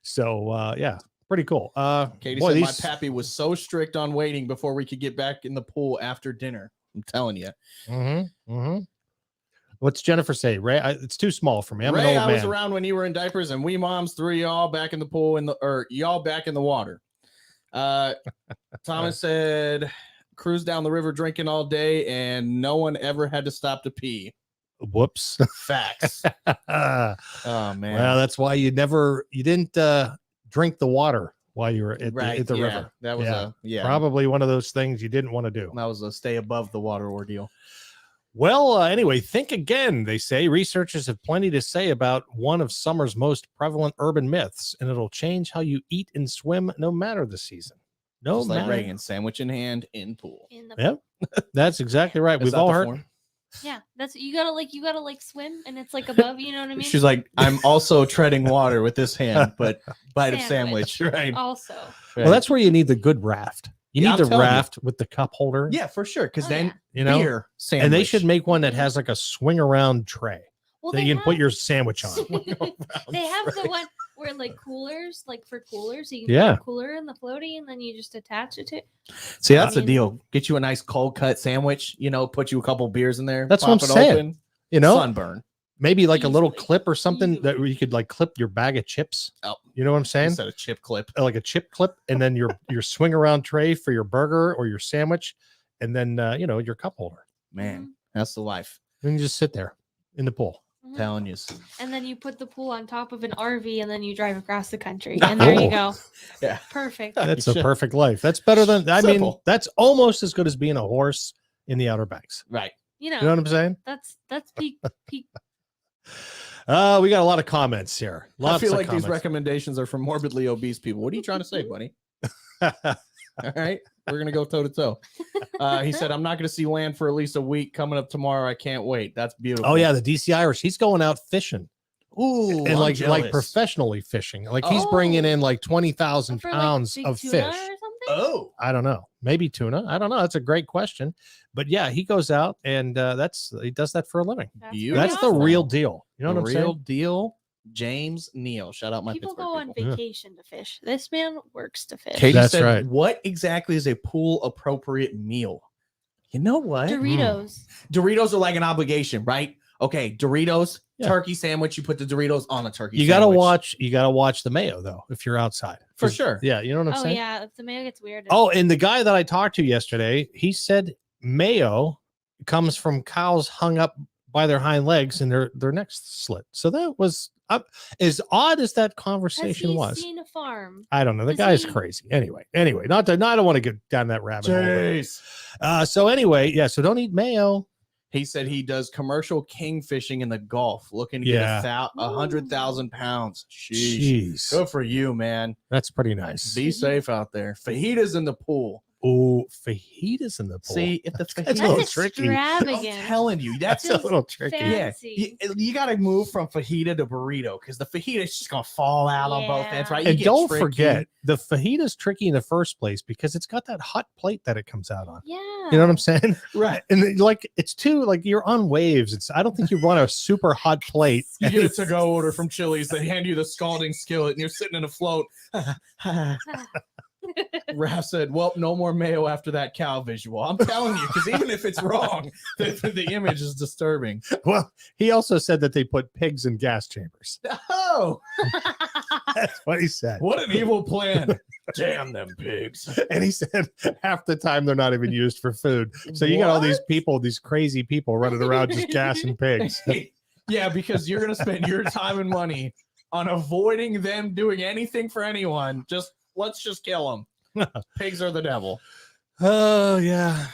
[SPEAKER 2] So, yeah, pretty cool.
[SPEAKER 3] Katie
[SPEAKER 2] boy,
[SPEAKER 3] said
[SPEAKER 2] these-
[SPEAKER 3] my pappy was so strict on waiting before we could get back in the pool after dinner. I'm telling you.
[SPEAKER 2] What's Jennifer say? Ray, it's too small for me. I'm
[SPEAKER 3] Ray,
[SPEAKER 2] an
[SPEAKER 3] I
[SPEAKER 2] old
[SPEAKER 3] was
[SPEAKER 2] man.
[SPEAKER 3] around when you were in diapers, and we moms threw y'all back in the pool or y'all back in the water. Thomas said, cruised down the river drinking all day, and no one ever had to stop to pee.
[SPEAKER 2] Whoops.
[SPEAKER 3] Facts.
[SPEAKER 2] Oh
[SPEAKER 3] man.
[SPEAKER 2] Well, that's why you didn't drink the water while you were at the river.
[SPEAKER 3] That was
[SPEAKER 2] probably one of those things you didn't want to do.
[SPEAKER 3] That was a stay above the water ordeal.
[SPEAKER 2] Well, anyway, think again. They say researchers have plenty to say about one of summer's most prevalent urban myths, and it'll change how you eat and swim no matter the season. No
[SPEAKER 3] Just
[SPEAKER 2] matter.
[SPEAKER 3] like Reagan, sandwich in hand in pool.
[SPEAKER 4] In the
[SPEAKER 2] Yep, that's exactly right.
[SPEAKER 3] Is
[SPEAKER 2] We've
[SPEAKER 3] that
[SPEAKER 2] all
[SPEAKER 3] the
[SPEAKER 2] heard.
[SPEAKER 3] form?
[SPEAKER 4] Yeah, that's you gotta like swim and it's like above, you know what I mean?
[SPEAKER 3] She's like, I'm also treading water with this hand, but bite of
[SPEAKER 4] Sandwich.
[SPEAKER 3] sandwich. Right.
[SPEAKER 4] Also.
[SPEAKER 2] Well, that's where you need the good raft. You
[SPEAKER 3] Yeah,
[SPEAKER 2] need
[SPEAKER 3] I'm
[SPEAKER 2] the
[SPEAKER 3] telling you.
[SPEAKER 2] raft with the cup holder.
[SPEAKER 3] Yeah, for sure. Because
[SPEAKER 4] Oh,
[SPEAKER 3] then
[SPEAKER 4] yeah.
[SPEAKER 2] You know,
[SPEAKER 3] beer sandwich.
[SPEAKER 2] and they should make one that has like a swing around tray
[SPEAKER 4] Well,
[SPEAKER 2] that you can put your sandwich on.
[SPEAKER 4] they have the one where like coolers, like for coolers, so you can
[SPEAKER 2] Yeah.
[SPEAKER 4] put a cooler in the floaty and then you just attach it to
[SPEAKER 3] See, that's the
[SPEAKER 4] mean-
[SPEAKER 3] deal. Get you a nice cold cut sandwich, put you a couple beers in there.
[SPEAKER 2] That's what I'm
[SPEAKER 3] pop it
[SPEAKER 2] saying.
[SPEAKER 3] open,
[SPEAKER 2] You know,
[SPEAKER 3] sunburn.
[SPEAKER 2] maybe like a little
[SPEAKER 4] Easily.
[SPEAKER 2] clip or something that
[SPEAKER 4] Easily.
[SPEAKER 2] you could like clip your bag of chips.
[SPEAKER 3] Oh.
[SPEAKER 2] You know what I'm saying?
[SPEAKER 3] Instead of chip clip.
[SPEAKER 2] Like a chip clip, and then your swing around tray for your burger or your sandwich, and then your cup holder.
[SPEAKER 3] Man, that's the life.
[SPEAKER 2] And you just sit there in the pool.
[SPEAKER 4] Mhm.
[SPEAKER 3] Telling you.
[SPEAKER 4] And then you put the pool on top of an RV and then you drive across the country. And there
[SPEAKER 2] Oh.
[SPEAKER 4] you go.
[SPEAKER 3] Yeah.
[SPEAKER 4] Perfect.
[SPEAKER 2] That's
[SPEAKER 3] You
[SPEAKER 2] a
[SPEAKER 3] should.
[SPEAKER 2] perfect life. That's better than I mean.
[SPEAKER 3] Simple.
[SPEAKER 2] That's almost as good as being a horse in the Outer Banks.
[SPEAKER 3] Right.
[SPEAKER 4] You know,
[SPEAKER 2] You know what I'm saying?
[SPEAKER 4] that's peak.
[SPEAKER 2] We got a lot of comments here. Lots
[SPEAKER 3] I feel
[SPEAKER 2] of
[SPEAKER 3] like
[SPEAKER 2] comments.
[SPEAKER 3] these recommendations are for morbidly obese people. What are you trying to say, buddy? All right. We're going to go toe to toe. He said, I'm not going to see land for at least a week coming up tomorrow. I can't wait. That's beautiful.
[SPEAKER 2] Oh yeah, the DC Irish. He's going out fishing
[SPEAKER 3] Ooh.
[SPEAKER 2] and
[SPEAKER 3] I'm
[SPEAKER 2] like
[SPEAKER 3] jealous.
[SPEAKER 2] professionally fishing. Like he's bringing in like 20,000
[SPEAKER 4] For
[SPEAKER 2] pounds
[SPEAKER 4] like big
[SPEAKER 2] of
[SPEAKER 4] tuna
[SPEAKER 2] fish.
[SPEAKER 4] or something?
[SPEAKER 3] Oh.
[SPEAKER 2] I don't know. Maybe tuna. I don't know. That's a great question. But yeah, he goes out and he does that for a living.
[SPEAKER 4] That's
[SPEAKER 3] Beautiful.
[SPEAKER 4] pretty
[SPEAKER 2] That's the
[SPEAKER 4] awesome.
[SPEAKER 2] real deal. You know
[SPEAKER 3] The
[SPEAKER 2] what I'm
[SPEAKER 3] real
[SPEAKER 2] saying?
[SPEAKER 3] deal. James Neal. Shout out my
[SPEAKER 4] People
[SPEAKER 3] Pittsburgh
[SPEAKER 4] go on
[SPEAKER 3] people.
[SPEAKER 2] Yeah.
[SPEAKER 4] vacation to fish. This man works to fish.
[SPEAKER 3] Katie
[SPEAKER 2] That's
[SPEAKER 3] said,
[SPEAKER 2] right.
[SPEAKER 3] what exactly is a pool appropriate meal? You know what?
[SPEAKER 4] Doritos.
[SPEAKER 3] Doritos are like an obligation, right? Okay, Doritos,
[SPEAKER 2] Yeah.
[SPEAKER 3] turkey sandwich. You put the Doritos on a turkey.
[SPEAKER 2] You gotta
[SPEAKER 3] sandwich.
[SPEAKER 2] watch the mayo though if you're outside.
[SPEAKER 3] For
[SPEAKER 2] 'Cause-
[SPEAKER 3] sure.
[SPEAKER 2] Yeah, you know what I'm
[SPEAKER 4] Oh
[SPEAKER 2] saying?
[SPEAKER 4] yeah, if the mayo gets weird.
[SPEAKER 2] Oh, and the guy that I talked to yesterday, he said mayo comes from cows hung up by their hind legs and their necks slit. So that was as odd as that
[SPEAKER 4] Has
[SPEAKER 2] conversation
[SPEAKER 4] he
[SPEAKER 2] was.
[SPEAKER 4] seen a farm?
[SPEAKER 2] I don't know. The
[SPEAKER 4] Does
[SPEAKER 2] guy's
[SPEAKER 4] he-
[SPEAKER 2] crazy. Anyway, I don't want to get down that rabbit hole.
[SPEAKER 3] Jeez.
[SPEAKER 2] So anyway, yeah. So don't eat mayo.
[SPEAKER 3] He said he does commercial king fishing in the Gulf, looking to
[SPEAKER 2] Yeah.
[SPEAKER 3] get 100,000 pounds. Sheesh.
[SPEAKER 2] Jeez,
[SPEAKER 3] Good for you, man.
[SPEAKER 2] that's pretty nice.
[SPEAKER 3] Be safe out there. Fajitas in the pool.
[SPEAKER 2] Oh, fajitas in the pool.
[SPEAKER 3] See, if the
[SPEAKER 2] That's a
[SPEAKER 3] fajitas,
[SPEAKER 2] little
[SPEAKER 4] That's
[SPEAKER 2] tricky.
[SPEAKER 3] I'm
[SPEAKER 4] extravagant.
[SPEAKER 3] telling you,
[SPEAKER 2] That's
[SPEAKER 3] that's
[SPEAKER 2] a little tricky.
[SPEAKER 4] fancy.
[SPEAKER 3] you got to move from fajita to burrito because the fajita is just gonna fall out on both ends,
[SPEAKER 4] Yeah.
[SPEAKER 3] right? You
[SPEAKER 2] And
[SPEAKER 3] get
[SPEAKER 2] don't
[SPEAKER 3] tricky.
[SPEAKER 2] forget, the fajita's tricky in the first place because it's got that hot plate that it comes out on.
[SPEAKER 4] Yeah.
[SPEAKER 2] You know what I'm saying?
[SPEAKER 3] right?
[SPEAKER 2] And like it's too like you're on waves. I don't think you want a super hot plate.
[SPEAKER 3] You get a to-go order from Chili's. They hand you the scalding skillet, and you're sitting in a float. Raph said, "Well, no more mayo after that cow visual." I'm telling you, because even if it's wrong, the image is disturbing.
[SPEAKER 2] Well, he also said that they put pigs in gas chambers.
[SPEAKER 3] Oh,
[SPEAKER 2] That's what he said.
[SPEAKER 3] what an evil plan! Damn them pigs!
[SPEAKER 2] And he said half the time they're not even used for food. So you got all these people, these crazy people running around just gassing pigs.
[SPEAKER 3] Yeah, because you're gonna spend your time and money on avoiding them doing anything for anyone. Let's just kill them. Pigs are the devil.
[SPEAKER 2] Oh yeah.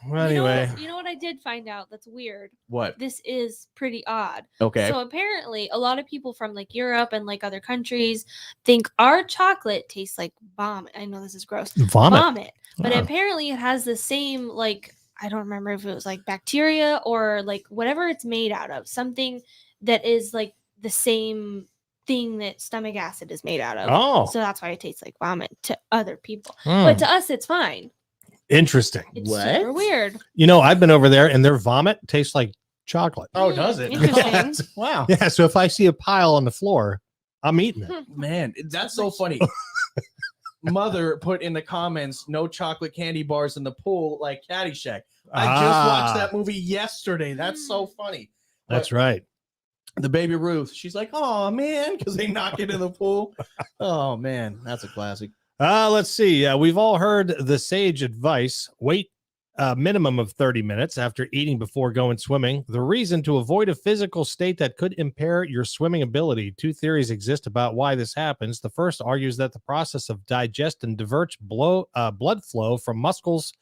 [SPEAKER 2] Well, anyway.
[SPEAKER 4] You know what I did find out that's weird?
[SPEAKER 3] What?
[SPEAKER 4] This is pretty odd.
[SPEAKER 3] Okay.
[SPEAKER 4] So apparently a lot of people from like Europe and like other countries think our chocolate tastes like vomit. I know this is gross.
[SPEAKER 2] Vomit.
[SPEAKER 4] But
[SPEAKER 2] Wow.
[SPEAKER 4] apparently it has the same like I don't remember if it was like bacteria or like whatever it's made out of, something that is like the same thing that stomach acid is made out of.
[SPEAKER 2] Oh,
[SPEAKER 4] So that's why it tastes like vomit to other people.
[SPEAKER 2] hmm.
[SPEAKER 4] But to us it's fine.
[SPEAKER 2] Interesting.
[SPEAKER 4] It's super
[SPEAKER 3] What?
[SPEAKER 4] weird.
[SPEAKER 2] You know, I've been over there and their vomit tastes like chocolate.
[SPEAKER 3] Oh, does it?
[SPEAKER 4] Interesting.
[SPEAKER 3] Wow.
[SPEAKER 2] Yeah. So if I see a pile on the floor, I'm eating it.
[SPEAKER 3] Man, that's so funny. Mother put in the comments, no chocolate candy bars in the pool like Caddyshack. I just watched that movie yesterday. That's so funny.
[SPEAKER 2] That's right.
[SPEAKER 3] The baby Ruth, she's like, oh man, because they knock it in the pool. Oh man, that's a classic.
[SPEAKER 2] Let's see. We've all heard the sage advice: wait a minimum of 30 minutes after eating before going swimming. The reason: to avoid a physical state that could impair your swimming ability. Two theories exist about why this happens. The first argues that the process of digestion diverts blood flow from muscles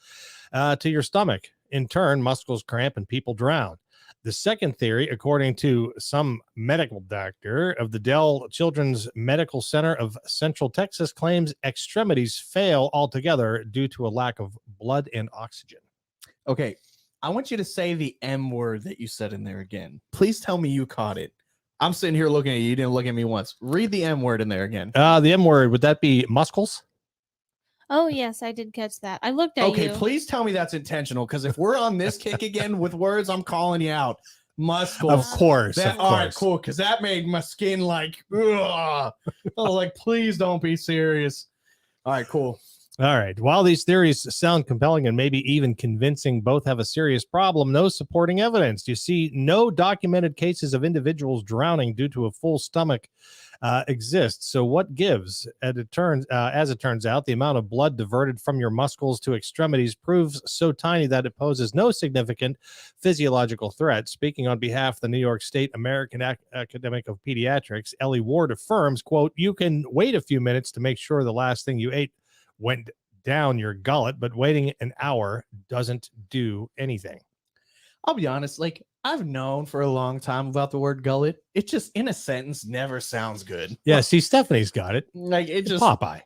[SPEAKER 2] to your stomach. In turn, muscles cramp and people drown. The second theory, according to some medical doctor of the Dell Children's Medical Center of Central Texas, claims extremities fail altogether due to a lack of blood and oxygen.
[SPEAKER 3] Okay, I want you to say the M word that you said in there again. Please tell me you caught it. I'm sitting here looking at you. You didn't look at me once. Read the M word in there again.
[SPEAKER 2] The M word, would that be muscles?
[SPEAKER 4] Oh, yes, I did catch that. I looked at
[SPEAKER 3] Okay,
[SPEAKER 4] you.
[SPEAKER 3] please tell me that's intentional, because if we're on this kick again with words, I'm calling you out. Muscles.
[SPEAKER 2] Of course.
[SPEAKER 3] That, all right, cool, because that made my skin like, ugh. I was like, please don't be serious. All right, cool.
[SPEAKER 2] All right. While these theories sound compelling and maybe even convincing, both have a serious problem: no supporting evidence. You see, no documented cases of individuals drowning due to a full stomach exists. So what gives? As it turns out, the amount of blood diverted from your muscles to extremities proves so tiny that it poses no significant physiological threat. Speaking on behalf of the New York State American Academic of Pediatrics, Ellie Ward affirms, quote, "You can wait a few minutes to make sure the last thing you ate went down your gullet, but waiting an hour doesn't do anything."
[SPEAKER 3] I'll be honest, like, I've known for a long time about the word gullet. It just, in a sentence, never sounds good.
[SPEAKER 2] Yeah, see, Stephanie's got it.
[SPEAKER 3] Like, it just...
[SPEAKER 2] Popeye.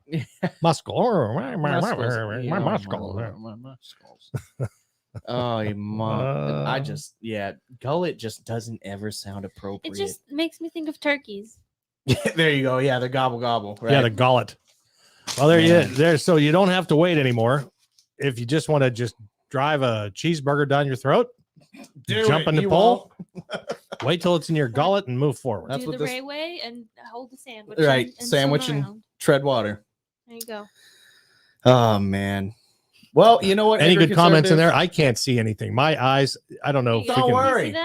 [SPEAKER 2] Muscle. My
[SPEAKER 3] Yeah,
[SPEAKER 2] muscle.
[SPEAKER 3] my muscles. Oh, I just, gullet just doesn't ever sound appropriate.
[SPEAKER 4] It just makes me think of turkeys.
[SPEAKER 3] There you go. Yeah, the gobble gobble. Right?
[SPEAKER 2] Yeah, the gullet. Well, there. So you don't have to wait anymore. If you just want to just drive a cheeseburger down your throat, jump in the pole, wait till it's in your gullet, and move forward.
[SPEAKER 4] That's do the Ray way and hold the sandwich.
[SPEAKER 3] Right,
[SPEAKER 4] and
[SPEAKER 3] sandwich and tread water.
[SPEAKER 4] There you go.
[SPEAKER 3] Oh man. Well, you know what?
[SPEAKER 2] Any good comments in there? I can't see anything. My eyes. I don't know.
[SPEAKER 3] Don't worry.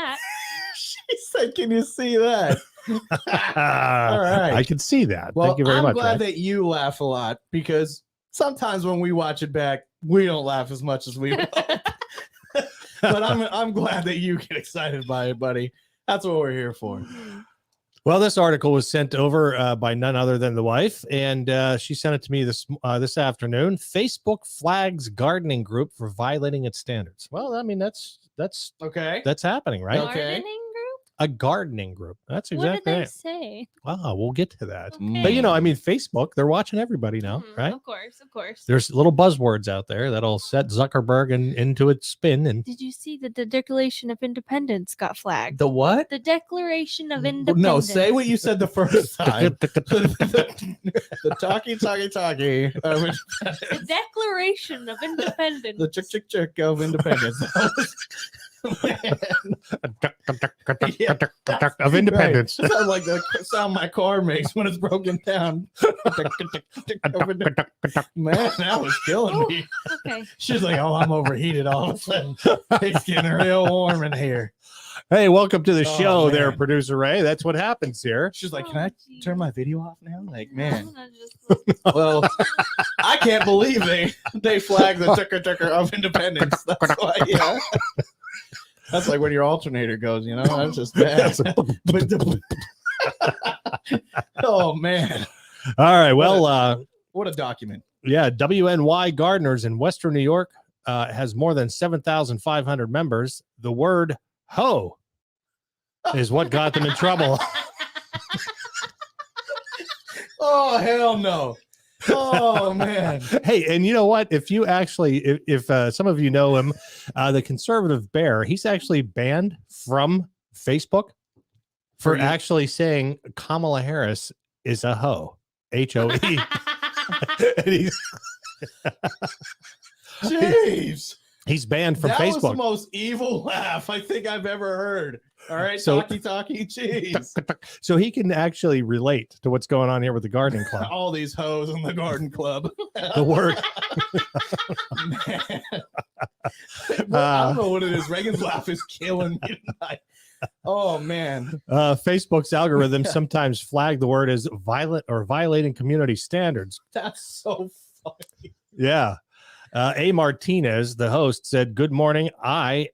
[SPEAKER 3] She said, "Can you see that?" All right.
[SPEAKER 2] I can see that.
[SPEAKER 3] Well,
[SPEAKER 2] thank you very much.
[SPEAKER 3] I'm glad that you laugh a lot, because sometimes when we watch it back, we don't laugh as much as we would. But I'm glad that you get excited by it, buddy. That's what we're here for.
[SPEAKER 2] Well, this article was sent over by none other than the wife, and she sent it to me this afternoon. Facebook flags gardening group for violating its standards. Well, I mean, that's
[SPEAKER 3] okay.
[SPEAKER 2] That's happening, right?
[SPEAKER 3] Okay.
[SPEAKER 4] Gardening group?
[SPEAKER 2] A gardening group. That's
[SPEAKER 4] What
[SPEAKER 2] exactly
[SPEAKER 4] did they
[SPEAKER 2] right.
[SPEAKER 4] say?
[SPEAKER 2] Wow, we'll get to that.
[SPEAKER 4] Okay.
[SPEAKER 2] But I mean, Facebook, they're watching everybody now, right?
[SPEAKER 4] Of course.
[SPEAKER 2] There's little buzzwords out there that'll set Zuckerberg into its spin. And
[SPEAKER 4] did you see that the Declaration of Independence got flagged?
[SPEAKER 3] The what?
[SPEAKER 4] The Declaration of Independence.
[SPEAKER 3] No, say what you said the first time. The talkie.
[SPEAKER 4] The Declaration of Independence.
[SPEAKER 3] The chick of independence.
[SPEAKER 2] of independence.
[SPEAKER 3] Right. Sounds like the sound my car makes when it's broken down. Man, that was killing me.
[SPEAKER 4] Okay.
[SPEAKER 3] She's like, "Oh, I'm overheated all of a sudden. It's getting real warm in here."
[SPEAKER 2] Hey, welcome to the show,
[SPEAKER 3] man.
[SPEAKER 2] there, producer Ray. That's what happens here.
[SPEAKER 3] She's like, "Can I turn my video off now?" Like, man.
[SPEAKER 4] I'm gonna just
[SPEAKER 3] Well, I can't believe they flagged the ticker of independence. That's why, yeah. That's like when your alternator goes, that's just bad. Oh man.
[SPEAKER 2] All right. Well,
[SPEAKER 3] what a document.
[SPEAKER 2] Yeah, WNY Gardeners in Western New York has more than 7,500 members. The word "ho" is what got them in trouble.
[SPEAKER 3] Oh, hell no. Oh man.
[SPEAKER 2] Hey, and you know what? If you actually, if some of you know him, the conservative bear, he's actually banned from Facebook for actually saying Kamala Harris is a hoe. HOE.
[SPEAKER 3] Jeez.
[SPEAKER 2] He's banned from
[SPEAKER 3] that
[SPEAKER 2] Facebook.
[SPEAKER 3] Was the most evil laugh I think I've ever heard. All right,
[SPEAKER 2] so,
[SPEAKER 3] talkie, jeez.
[SPEAKER 2] So he can actually relate to what's going on here with the gardening club.
[SPEAKER 3] All these hoes in the garden club.
[SPEAKER 2] The word.
[SPEAKER 3] I don't know what it is. Reagan's laugh is killing me tonight. Oh man.
[SPEAKER 2] Facebook's algorithms sometimes flag the word as violent or violating community standards.
[SPEAKER 3] That's so funny.
[SPEAKER 2] Yeah. A. Martinez, the host, said, "Good morning. I'm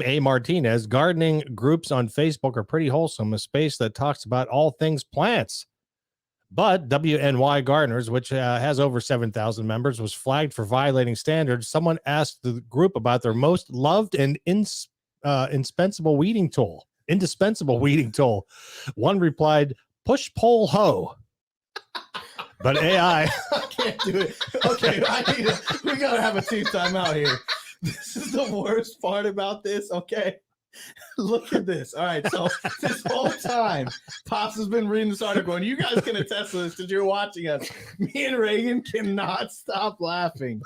[SPEAKER 2] A. Martinez. Gardening groups on Facebook are pretty wholesome, a space that talks about all things plants. But WNY Gardeners, which has over 7,000 members, was flagged for violating standards. Someone asked the group about their most loved and indispensable weeding tool. One replied, push pole hoe. But AI...
[SPEAKER 3] I can't do it. Okay, we got to have a team timeout here. This is the worst part about this, okay? Look at this. All right, so this whole time, Pops has been reading this article, and you guys can attest to this because you're watching us. Me and Reagan cannot stop laughing.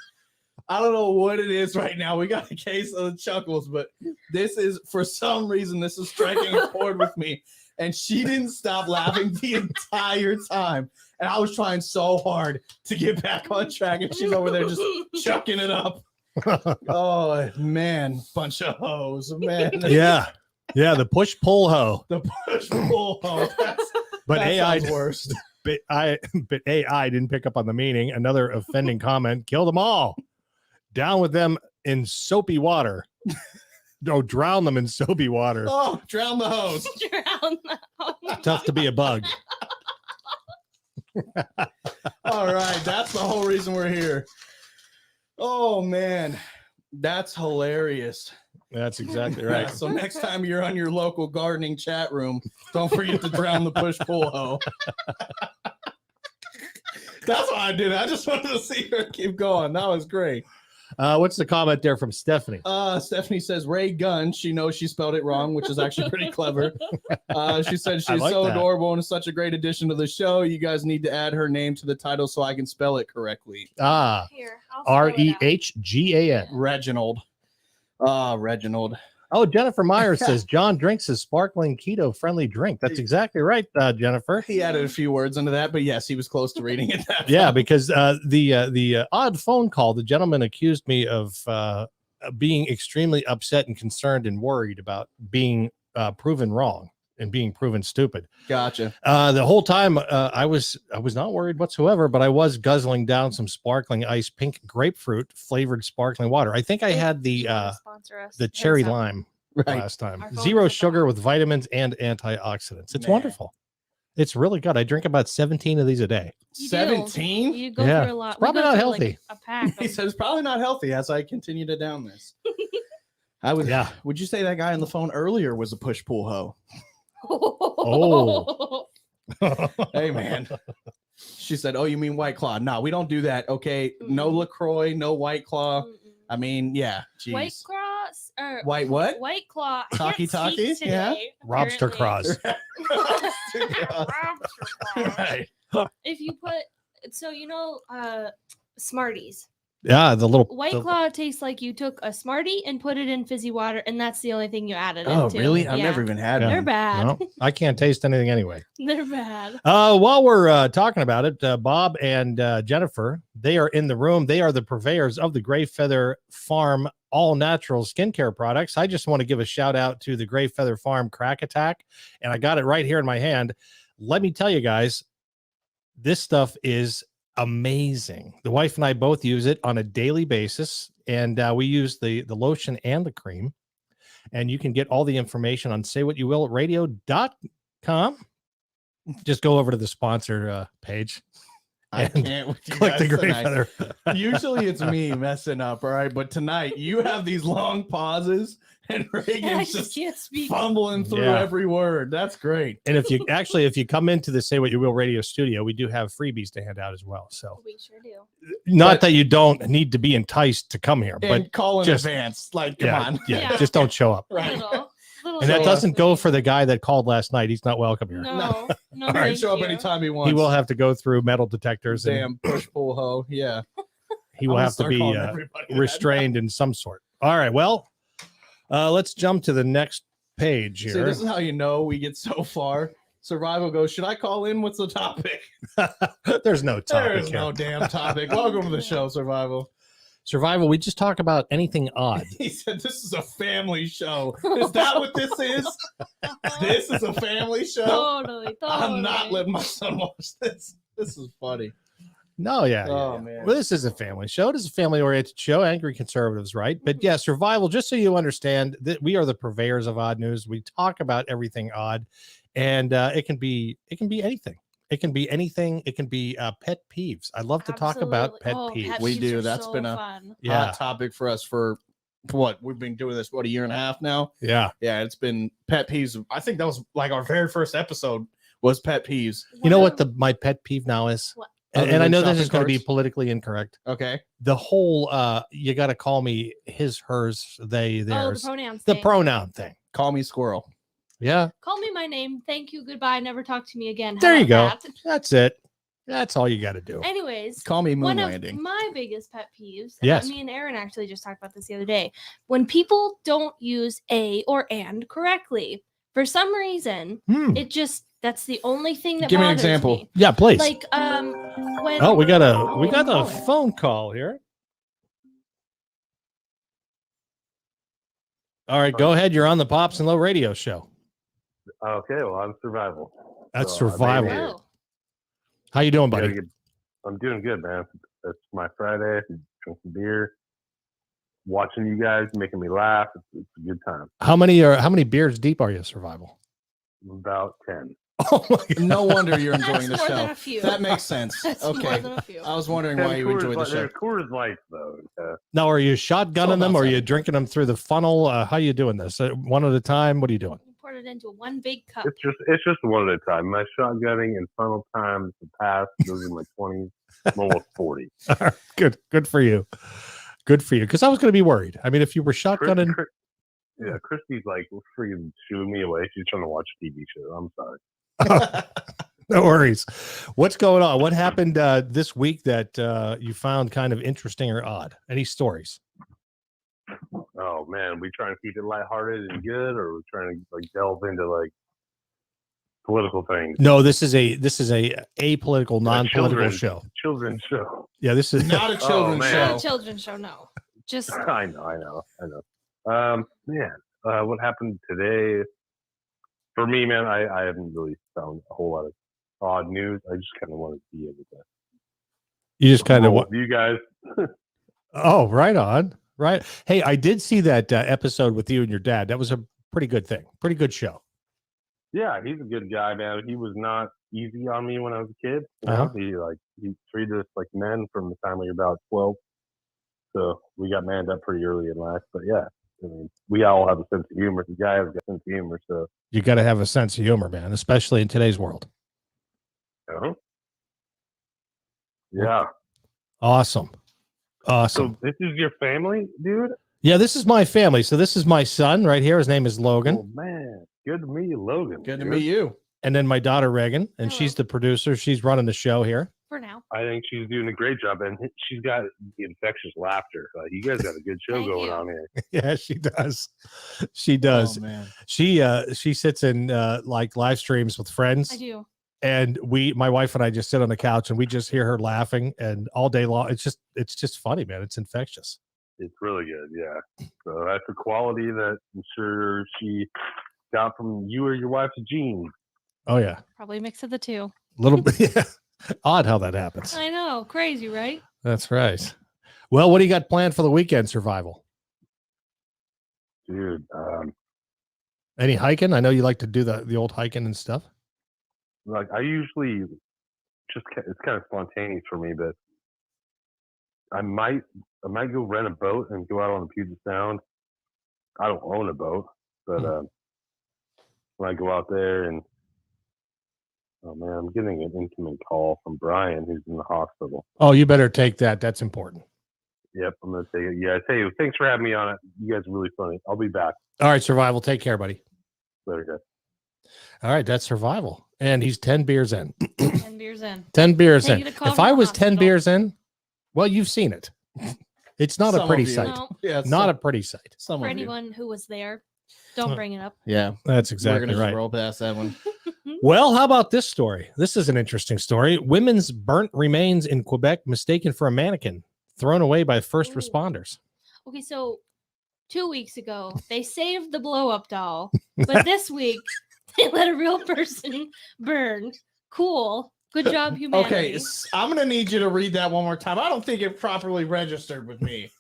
[SPEAKER 3] I don't know what it is right now. We got a case of the chuckles, but this is, for some reason, this is striking a chord with me. And she didn't stop laughing the entire time. And I was trying so hard to get back on track, and she's over there just chucking it up. Oh man, bunch of hoes, man.
[SPEAKER 2] Yeah, the push pull hoe.
[SPEAKER 3] The push pull hoe.
[SPEAKER 2] But AI
[SPEAKER 3] worst.
[SPEAKER 2] But AI didn't pick up on the meaning. Another offending comment: kill them all, down with them in soapy water. No, drown them in soapy water.
[SPEAKER 3] Oh, drown the hose.
[SPEAKER 4] Drown the hose.
[SPEAKER 2] Tough to be a bug.
[SPEAKER 3] All right, that's the whole reason we're here. Oh man, that's hilarious.
[SPEAKER 2] That's exactly right.
[SPEAKER 3] Yeah, so next time you're on your local gardening chat room, don't forget to drown the push pull hoe. That's why I did it. I just wanted to see her keep going. That was great.
[SPEAKER 2] What's the comment there from Stephanie?
[SPEAKER 3] Stephanie says Ray Gunn. She knows she spelled it wrong, which is actually pretty clever. She said she's
[SPEAKER 2] like
[SPEAKER 3] so
[SPEAKER 2] that.
[SPEAKER 3] adorable and such a great addition to the show. You guys need to add her name to the title so I can spell it correctly.
[SPEAKER 4] Here, I'll spell it out.
[SPEAKER 2] Rehgan.
[SPEAKER 3] Reginald. Reginald.
[SPEAKER 2] Oh, Jennifer Myers says John drinks his sparkling keto-friendly drink. That's exactly right, Jennifer.
[SPEAKER 3] He added a few words into that, but yes, he was close to reading it.
[SPEAKER 2] Yeah, because the odd phone call, the gentleman accused me of being extremely upset and concerned and worried about being proven wrong and being proven stupid.
[SPEAKER 3] Gotcha.
[SPEAKER 2] The whole time I was not worried whatsoever, but I was guzzling down some sparkling ice pink grapefruit flavored sparkling water. I think I had the cherry lime last time. Zero sugar with vitamins and antioxidants. It's wonderful. It's really good. I drink about 17 of these a day.
[SPEAKER 3] 17?
[SPEAKER 4] You go through a lot.
[SPEAKER 2] It's probably not healthy.
[SPEAKER 4] Like a pack.
[SPEAKER 3] He says it's probably not healthy as I continue to down this. Would you say that guy on the phone earlier was a push pull hoe?
[SPEAKER 2] Oh.
[SPEAKER 3] Hey man, she said, oh, you mean White Claw? No, we don't do that. Okay, no LaCroix, no White Claw. I mean, yeah, geez.
[SPEAKER 4] White Cross or
[SPEAKER 3] White what?
[SPEAKER 4] White Claw.
[SPEAKER 3] Talkie talkie?
[SPEAKER 2] Yeah. Robster Cross.
[SPEAKER 3] Right.
[SPEAKER 4] If you put Smarties.
[SPEAKER 2] Yeah, the little
[SPEAKER 4] White Claw tastes like you took a Smartie and put it in fizzy water, and that's the only thing you added.
[SPEAKER 3] Oh,
[SPEAKER 4] into.
[SPEAKER 3] really? I've never even had
[SPEAKER 4] They're
[SPEAKER 3] one.
[SPEAKER 4] bad.
[SPEAKER 2] No, I can't taste anything anyway.
[SPEAKER 4] They're bad.
[SPEAKER 2] While we're talking about it, Bob and Jennifer, they are in the room. They are the purveyors of the Gray Feather Farm all-natural skincare products. I just want to give a shout out to the Gray Feather Farm Crack Attack, and I got it right here in my hand. Let me tell you guys, this stuff is amazing. The wife and I both use it on a daily basis, and we use the lotion and the cream. And you can get all the information on saywhatyoulradio.com. Just go over to the sponsor page.
[SPEAKER 3] I can't with you
[SPEAKER 2] click
[SPEAKER 3] guys
[SPEAKER 2] the Gray
[SPEAKER 3] tonight.
[SPEAKER 2] Feather.
[SPEAKER 3] Usually it's me messing up, all right? But tonight you have these long pauses and
[SPEAKER 4] I
[SPEAKER 3] Reagan's
[SPEAKER 4] just
[SPEAKER 3] just
[SPEAKER 4] can't speak.
[SPEAKER 3] fumbling through
[SPEAKER 2] Yeah.
[SPEAKER 3] every word. That's great.
[SPEAKER 2] And if you come into the Say What You Will radio studio, we do have freebies to hand out as well. So
[SPEAKER 4] We sure do.
[SPEAKER 2] not that you don't need to be enticed to come here, but
[SPEAKER 3] And call in
[SPEAKER 2] just-
[SPEAKER 3] advance. Like, come on.
[SPEAKER 4] Yeah.
[SPEAKER 2] just don't show up.
[SPEAKER 3] Right.
[SPEAKER 4] Little
[SPEAKER 2] And that
[SPEAKER 3] So,
[SPEAKER 2] doesn't go for the guy that called last night. He's not welcome here.
[SPEAKER 4] No, no,
[SPEAKER 3] All right,
[SPEAKER 4] thank
[SPEAKER 3] show up
[SPEAKER 4] you.
[SPEAKER 3] anytime he wants.
[SPEAKER 2] He will have to go through metal detectors, and
[SPEAKER 3] Damn push pull hoe. Yeah.
[SPEAKER 2] he will
[SPEAKER 3] I'm gonna
[SPEAKER 2] have to
[SPEAKER 3] start
[SPEAKER 2] be
[SPEAKER 3] calling everybody that.
[SPEAKER 2] restrained in some sort. All right, well, let's jump to the next page
[SPEAKER 3] See,
[SPEAKER 2] here.
[SPEAKER 3] this is how you know we get so far. Survival goes, should I call in? What's the topic?
[SPEAKER 2] There's no topic
[SPEAKER 3] There's
[SPEAKER 2] here.
[SPEAKER 3] no damn topic. Welcome to the show, Survival.
[SPEAKER 2] Survival, we just talk about anything odd.
[SPEAKER 3] He said, this is a family show. Is that what this is? This is a family show?
[SPEAKER 4] Totally.
[SPEAKER 3] I'm not letting my son watch this. This is funny.
[SPEAKER 2] No, yeah.
[SPEAKER 3] Oh,
[SPEAKER 2] yeah.
[SPEAKER 3] man.
[SPEAKER 2] Well, this is a family show. It is a family-oriented show. Angry conservatives, right? But yeah, survival. Just so you understand, that we are the purveyors of odd news. We talk about everything odd, and it can be anything. It can be anything. It can be pet peeves. I love to talk about pet
[SPEAKER 4] Absolutely.
[SPEAKER 2] peeves.
[SPEAKER 4] Pet
[SPEAKER 3] We
[SPEAKER 4] peeves
[SPEAKER 3] do.
[SPEAKER 4] are
[SPEAKER 3] That's
[SPEAKER 4] so
[SPEAKER 3] been a-
[SPEAKER 4] fun.
[SPEAKER 2] Yeah,
[SPEAKER 3] Hot topic for us for what we've been doing this, what, a year and a half now?
[SPEAKER 2] yeah.
[SPEAKER 3] Yeah, it's been pet peeves. I think that was like our very first episode was pet peeves.
[SPEAKER 2] You know
[SPEAKER 4] One
[SPEAKER 2] what
[SPEAKER 4] of-
[SPEAKER 2] my pet peeve now is?
[SPEAKER 4] What?
[SPEAKER 3] Other
[SPEAKER 2] And I
[SPEAKER 3] than
[SPEAKER 2] know this
[SPEAKER 3] shopping
[SPEAKER 2] is going to be
[SPEAKER 3] carts?
[SPEAKER 2] politically incorrect.
[SPEAKER 3] Okay.
[SPEAKER 2] The whole you got to call me his, hers, they,
[SPEAKER 4] Oh, the
[SPEAKER 2] theirs.
[SPEAKER 4] pronouns.
[SPEAKER 2] The
[SPEAKER 4] thing.
[SPEAKER 2] pronoun thing.
[SPEAKER 3] Call me squirrel.
[SPEAKER 2] Yeah,
[SPEAKER 4] Call me my name. Thank you. Goodbye. Never talk to me again. How
[SPEAKER 2] there you go.
[SPEAKER 4] about that?
[SPEAKER 2] That's it. That's all you got to do.
[SPEAKER 4] Anyways,
[SPEAKER 3] Call me moon
[SPEAKER 4] one
[SPEAKER 3] landing.
[SPEAKER 4] of my biggest pet peeves. And
[SPEAKER 2] Yes.
[SPEAKER 4] me and Aaron actually just talked about this the other day. When people don't use a or and correctly, for some reason, it just that's the only thing that
[SPEAKER 3] Give me an
[SPEAKER 4] bothers
[SPEAKER 3] example.
[SPEAKER 4] me.
[SPEAKER 2] Yeah, please.
[SPEAKER 4] Like when
[SPEAKER 2] Oh, we got a
[SPEAKER 4] Oh.
[SPEAKER 2] phone call here. All right, go ahead. You're on the Pops and Low radio show.
[SPEAKER 5] Okay, well, I'm survival.
[SPEAKER 2] That's
[SPEAKER 5] So, I made
[SPEAKER 2] survival.
[SPEAKER 5] it.
[SPEAKER 4] Oh,
[SPEAKER 2] How you doing,
[SPEAKER 5] Gotta
[SPEAKER 2] buddy?
[SPEAKER 5] I'm doing good, man. It's my Friday. Drink some beer, watching you guys, making me laugh. It's a good time.
[SPEAKER 2] How many beers deep are you, survival?
[SPEAKER 5] About 10.
[SPEAKER 2] Oh my God.
[SPEAKER 3] No wonder you're
[SPEAKER 4] that's
[SPEAKER 3] enjoying the
[SPEAKER 4] more than
[SPEAKER 3] show.
[SPEAKER 4] a few.
[SPEAKER 3] That makes sense.
[SPEAKER 4] That's more
[SPEAKER 3] Okay.
[SPEAKER 4] than a few.
[SPEAKER 3] I was wondering
[SPEAKER 5] 10
[SPEAKER 3] why you
[SPEAKER 5] Coors
[SPEAKER 3] enjoyed the
[SPEAKER 5] Light-
[SPEAKER 3] show.
[SPEAKER 5] They're Coors Lights, though.
[SPEAKER 2] Now, are you shotgunning
[SPEAKER 3] Sold
[SPEAKER 2] them, or are you
[SPEAKER 3] outside.
[SPEAKER 2] drinking them through the funnel? How you doing this? One at a time? What are you doing?
[SPEAKER 4] You poured it into one big cup.
[SPEAKER 5] It's just one at a time. My shotgunning and funnel times the past. Those are my 20s. I'm almost 40.
[SPEAKER 2] Good for you. Good for you. Because I was going to be worried. I mean, if you were shotgunning,
[SPEAKER 5] Yeah, Christy's like freaking shooing me away. She's trying to watch a TV show. I'm sorry.
[SPEAKER 2] no worries. What's going on? What happened this week that you found kind of interesting or odd? Any stories?
[SPEAKER 5] Oh man, we trying to keep it lighthearted and good, or we're trying to like delve into like political things.
[SPEAKER 2] No, this is a apolitical, non-political
[SPEAKER 5] children's-
[SPEAKER 2] show.
[SPEAKER 5] Children's show.
[SPEAKER 2] Yeah, this is
[SPEAKER 3] Not a children's
[SPEAKER 5] man.
[SPEAKER 3] show.
[SPEAKER 4] Not a children's show, no. Just
[SPEAKER 5] I know. Man, what happened today? For me, man, I haven't really found a whole lot of odd news. I just kind of want to be able to.
[SPEAKER 2] you just kind of
[SPEAKER 5] roll with you guys.
[SPEAKER 2] Oh, right on. Right. Hey, I did see that episode with you and your dad. That was a pretty good thing. Pretty good show.
[SPEAKER 5] Yeah, he's a good guy, man. He was not easy on me when I was a kid. You
[SPEAKER 2] Uh-huh.
[SPEAKER 5] know? He treated us like men from the time we were about 12. So we got manned up pretty early in life. But yeah, I mean, we all have a sense of humor. The guy has a sense of humor. So
[SPEAKER 2] You got to have a sense of humor, man, especially in today's world.
[SPEAKER 5] yeah.
[SPEAKER 2] Awesome. Awesome.
[SPEAKER 5] So this is your family, dude?
[SPEAKER 2] Yeah, this is my family. So this is my son right here. His name is Logan.
[SPEAKER 5] Oh man, good to meet you, Logan.
[SPEAKER 3] Good to
[SPEAKER 5] dude.
[SPEAKER 3] meet you.
[SPEAKER 2] And then my daughter Reagan, and
[SPEAKER 4] Hello.
[SPEAKER 2] she's the producer. She's running the show here.
[SPEAKER 4] for now.
[SPEAKER 5] I think she's doing a great job, and she's got infectious laughter. You guys got a good show
[SPEAKER 4] Thank
[SPEAKER 5] going
[SPEAKER 4] you.
[SPEAKER 5] on here.
[SPEAKER 2] Yeah, she does. She does.
[SPEAKER 3] Oh, man.
[SPEAKER 2] She sits in like live streams with friends.
[SPEAKER 4] I do.
[SPEAKER 2] And my wife and I just sit on the couch and we just hear her laughing and all day long. It's just funny, man. It's infectious.
[SPEAKER 5] It's really good, yeah. So that's a quality that I'm sure she got from you or your wife's genes.
[SPEAKER 2] Oh yeah.
[SPEAKER 4] Probably a mix of the two.
[SPEAKER 2] A little bit. Yeah. Odd how that happens.
[SPEAKER 4] I know. Crazy, right?
[SPEAKER 2] That's right. Well, what do you got planned for the weekend, survival?
[SPEAKER 5] Dude,
[SPEAKER 2] Any hiking? I know you like to do the old hiking and stuff.
[SPEAKER 5] like I usually it's kind of spontaneous for me, but I might go rent a boat and go out on the Puget Sound. I don't own a boat, but when I go out there and oh man, I'm getting an incoming call from Brian who's in the hospital.
[SPEAKER 2] Oh, you better take that. That's important.
[SPEAKER 5] Yep, I'm gonna take it. Yeah, hey, thanks for having me on it. You guys are really funny. I'll be back
[SPEAKER 2] All right, survival. Take care, buddy.
[SPEAKER 5] later, guys.
[SPEAKER 2] All right, that's survival. And he's 10 beers in.
[SPEAKER 4] 10 beers in.
[SPEAKER 2] 10 beers in.
[SPEAKER 4] Taking a call
[SPEAKER 2] If
[SPEAKER 4] from
[SPEAKER 2] I
[SPEAKER 4] the
[SPEAKER 2] was 10
[SPEAKER 4] hospital.
[SPEAKER 2] beers in, well, you've seen it. It's not a
[SPEAKER 3] Some
[SPEAKER 2] pretty
[SPEAKER 3] of you.
[SPEAKER 2] sight.
[SPEAKER 4] No,
[SPEAKER 3] Yeah,
[SPEAKER 2] Not a pretty sight.
[SPEAKER 3] some
[SPEAKER 4] for
[SPEAKER 3] of you.
[SPEAKER 4] anyone who was there, don't bring it up.
[SPEAKER 3] Yeah,
[SPEAKER 2] That's
[SPEAKER 3] we're
[SPEAKER 2] exactly
[SPEAKER 3] gonna just
[SPEAKER 2] right.
[SPEAKER 3] roll past that one.
[SPEAKER 2] Well, how about this story? This is an interesting story. Women's burnt remains in Quebec mistaken for a mannequin thrown away by first
[SPEAKER 4] Ooh.
[SPEAKER 2] responders.
[SPEAKER 4] Okay, so 2 weeks ago, they saved the blow up doll, but this week, they let a real person burn. Cool. Good job, humanity.
[SPEAKER 3] Okay, I'm gonna need you to read that one more time. I don't think it properly registered with me.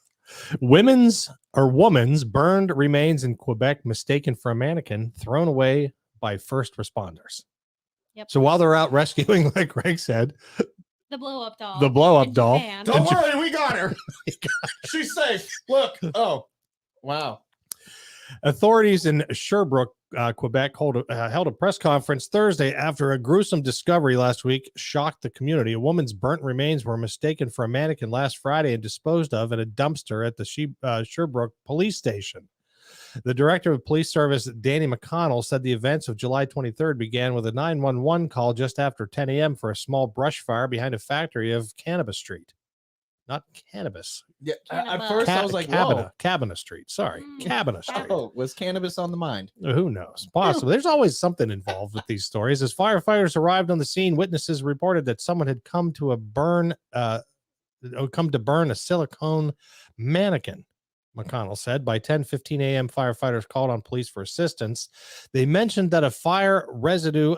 [SPEAKER 2] Women's burned remains in Quebec mistaken for a mannequin thrown away by first responders.
[SPEAKER 4] Yep.
[SPEAKER 2] So while they're out rescuing, like Greg said,
[SPEAKER 4] The blow up doll.
[SPEAKER 2] the blow up
[SPEAKER 4] in
[SPEAKER 2] doll.
[SPEAKER 4] Japan.
[SPEAKER 3] Don't worry, we got her. She's safe. Look. Oh, wow.
[SPEAKER 2] Authorities in Sherbrooke, Quebec, held a press conference Thursday after a gruesome discovery last week shocked the community. A woman's burnt remains were mistaken for a mannequin last Friday and disposed of in a dumpster at the Sherbrooke police station. The director of police service, Danny McConnell, said the events of July 23rd began with a 911 call just after 10 a.m. for a small brush fire behind a factory of Cannabis Street. Not cannabis.
[SPEAKER 3] Yeah. At
[SPEAKER 4] Cannabis.
[SPEAKER 3] first, I was like, whoa.
[SPEAKER 2] Cabana Street. Sorry. Cabana Street.
[SPEAKER 3] Oh, was cannabis on the mind?
[SPEAKER 2] Who knows? Possibly. There's always something involved with these stories. As firefighters arrived on the scene, witnesses reported that someone had come to burn a silicone mannequin. McConnell said by 10:15 a.m. firefighters called on police for assistance. They mentioned that a fire residue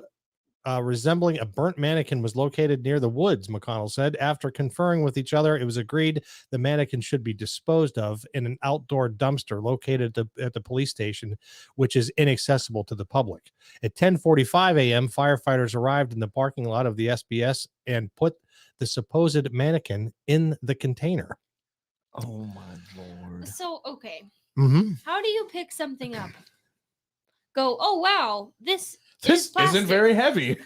[SPEAKER 2] resembling a burnt mannequin was located near the woods, McConnell said. After conferring with each other, it was agreed the mannequin should be disposed of in an outdoor dumpster located at the police station, which is inaccessible to the public. At 10:45 a.m., firefighters arrived in the parking lot of the SBS and put the supposed mannequin in the container.
[SPEAKER 3] Oh, my Lord.
[SPEAKER 4] So, okay.
[SPEAKER 2] Mm-hmm.
[SPEAKER 4] How do you pick something up? Go, oh, wow, this
[SPEAKER 3] This isn't very heavy.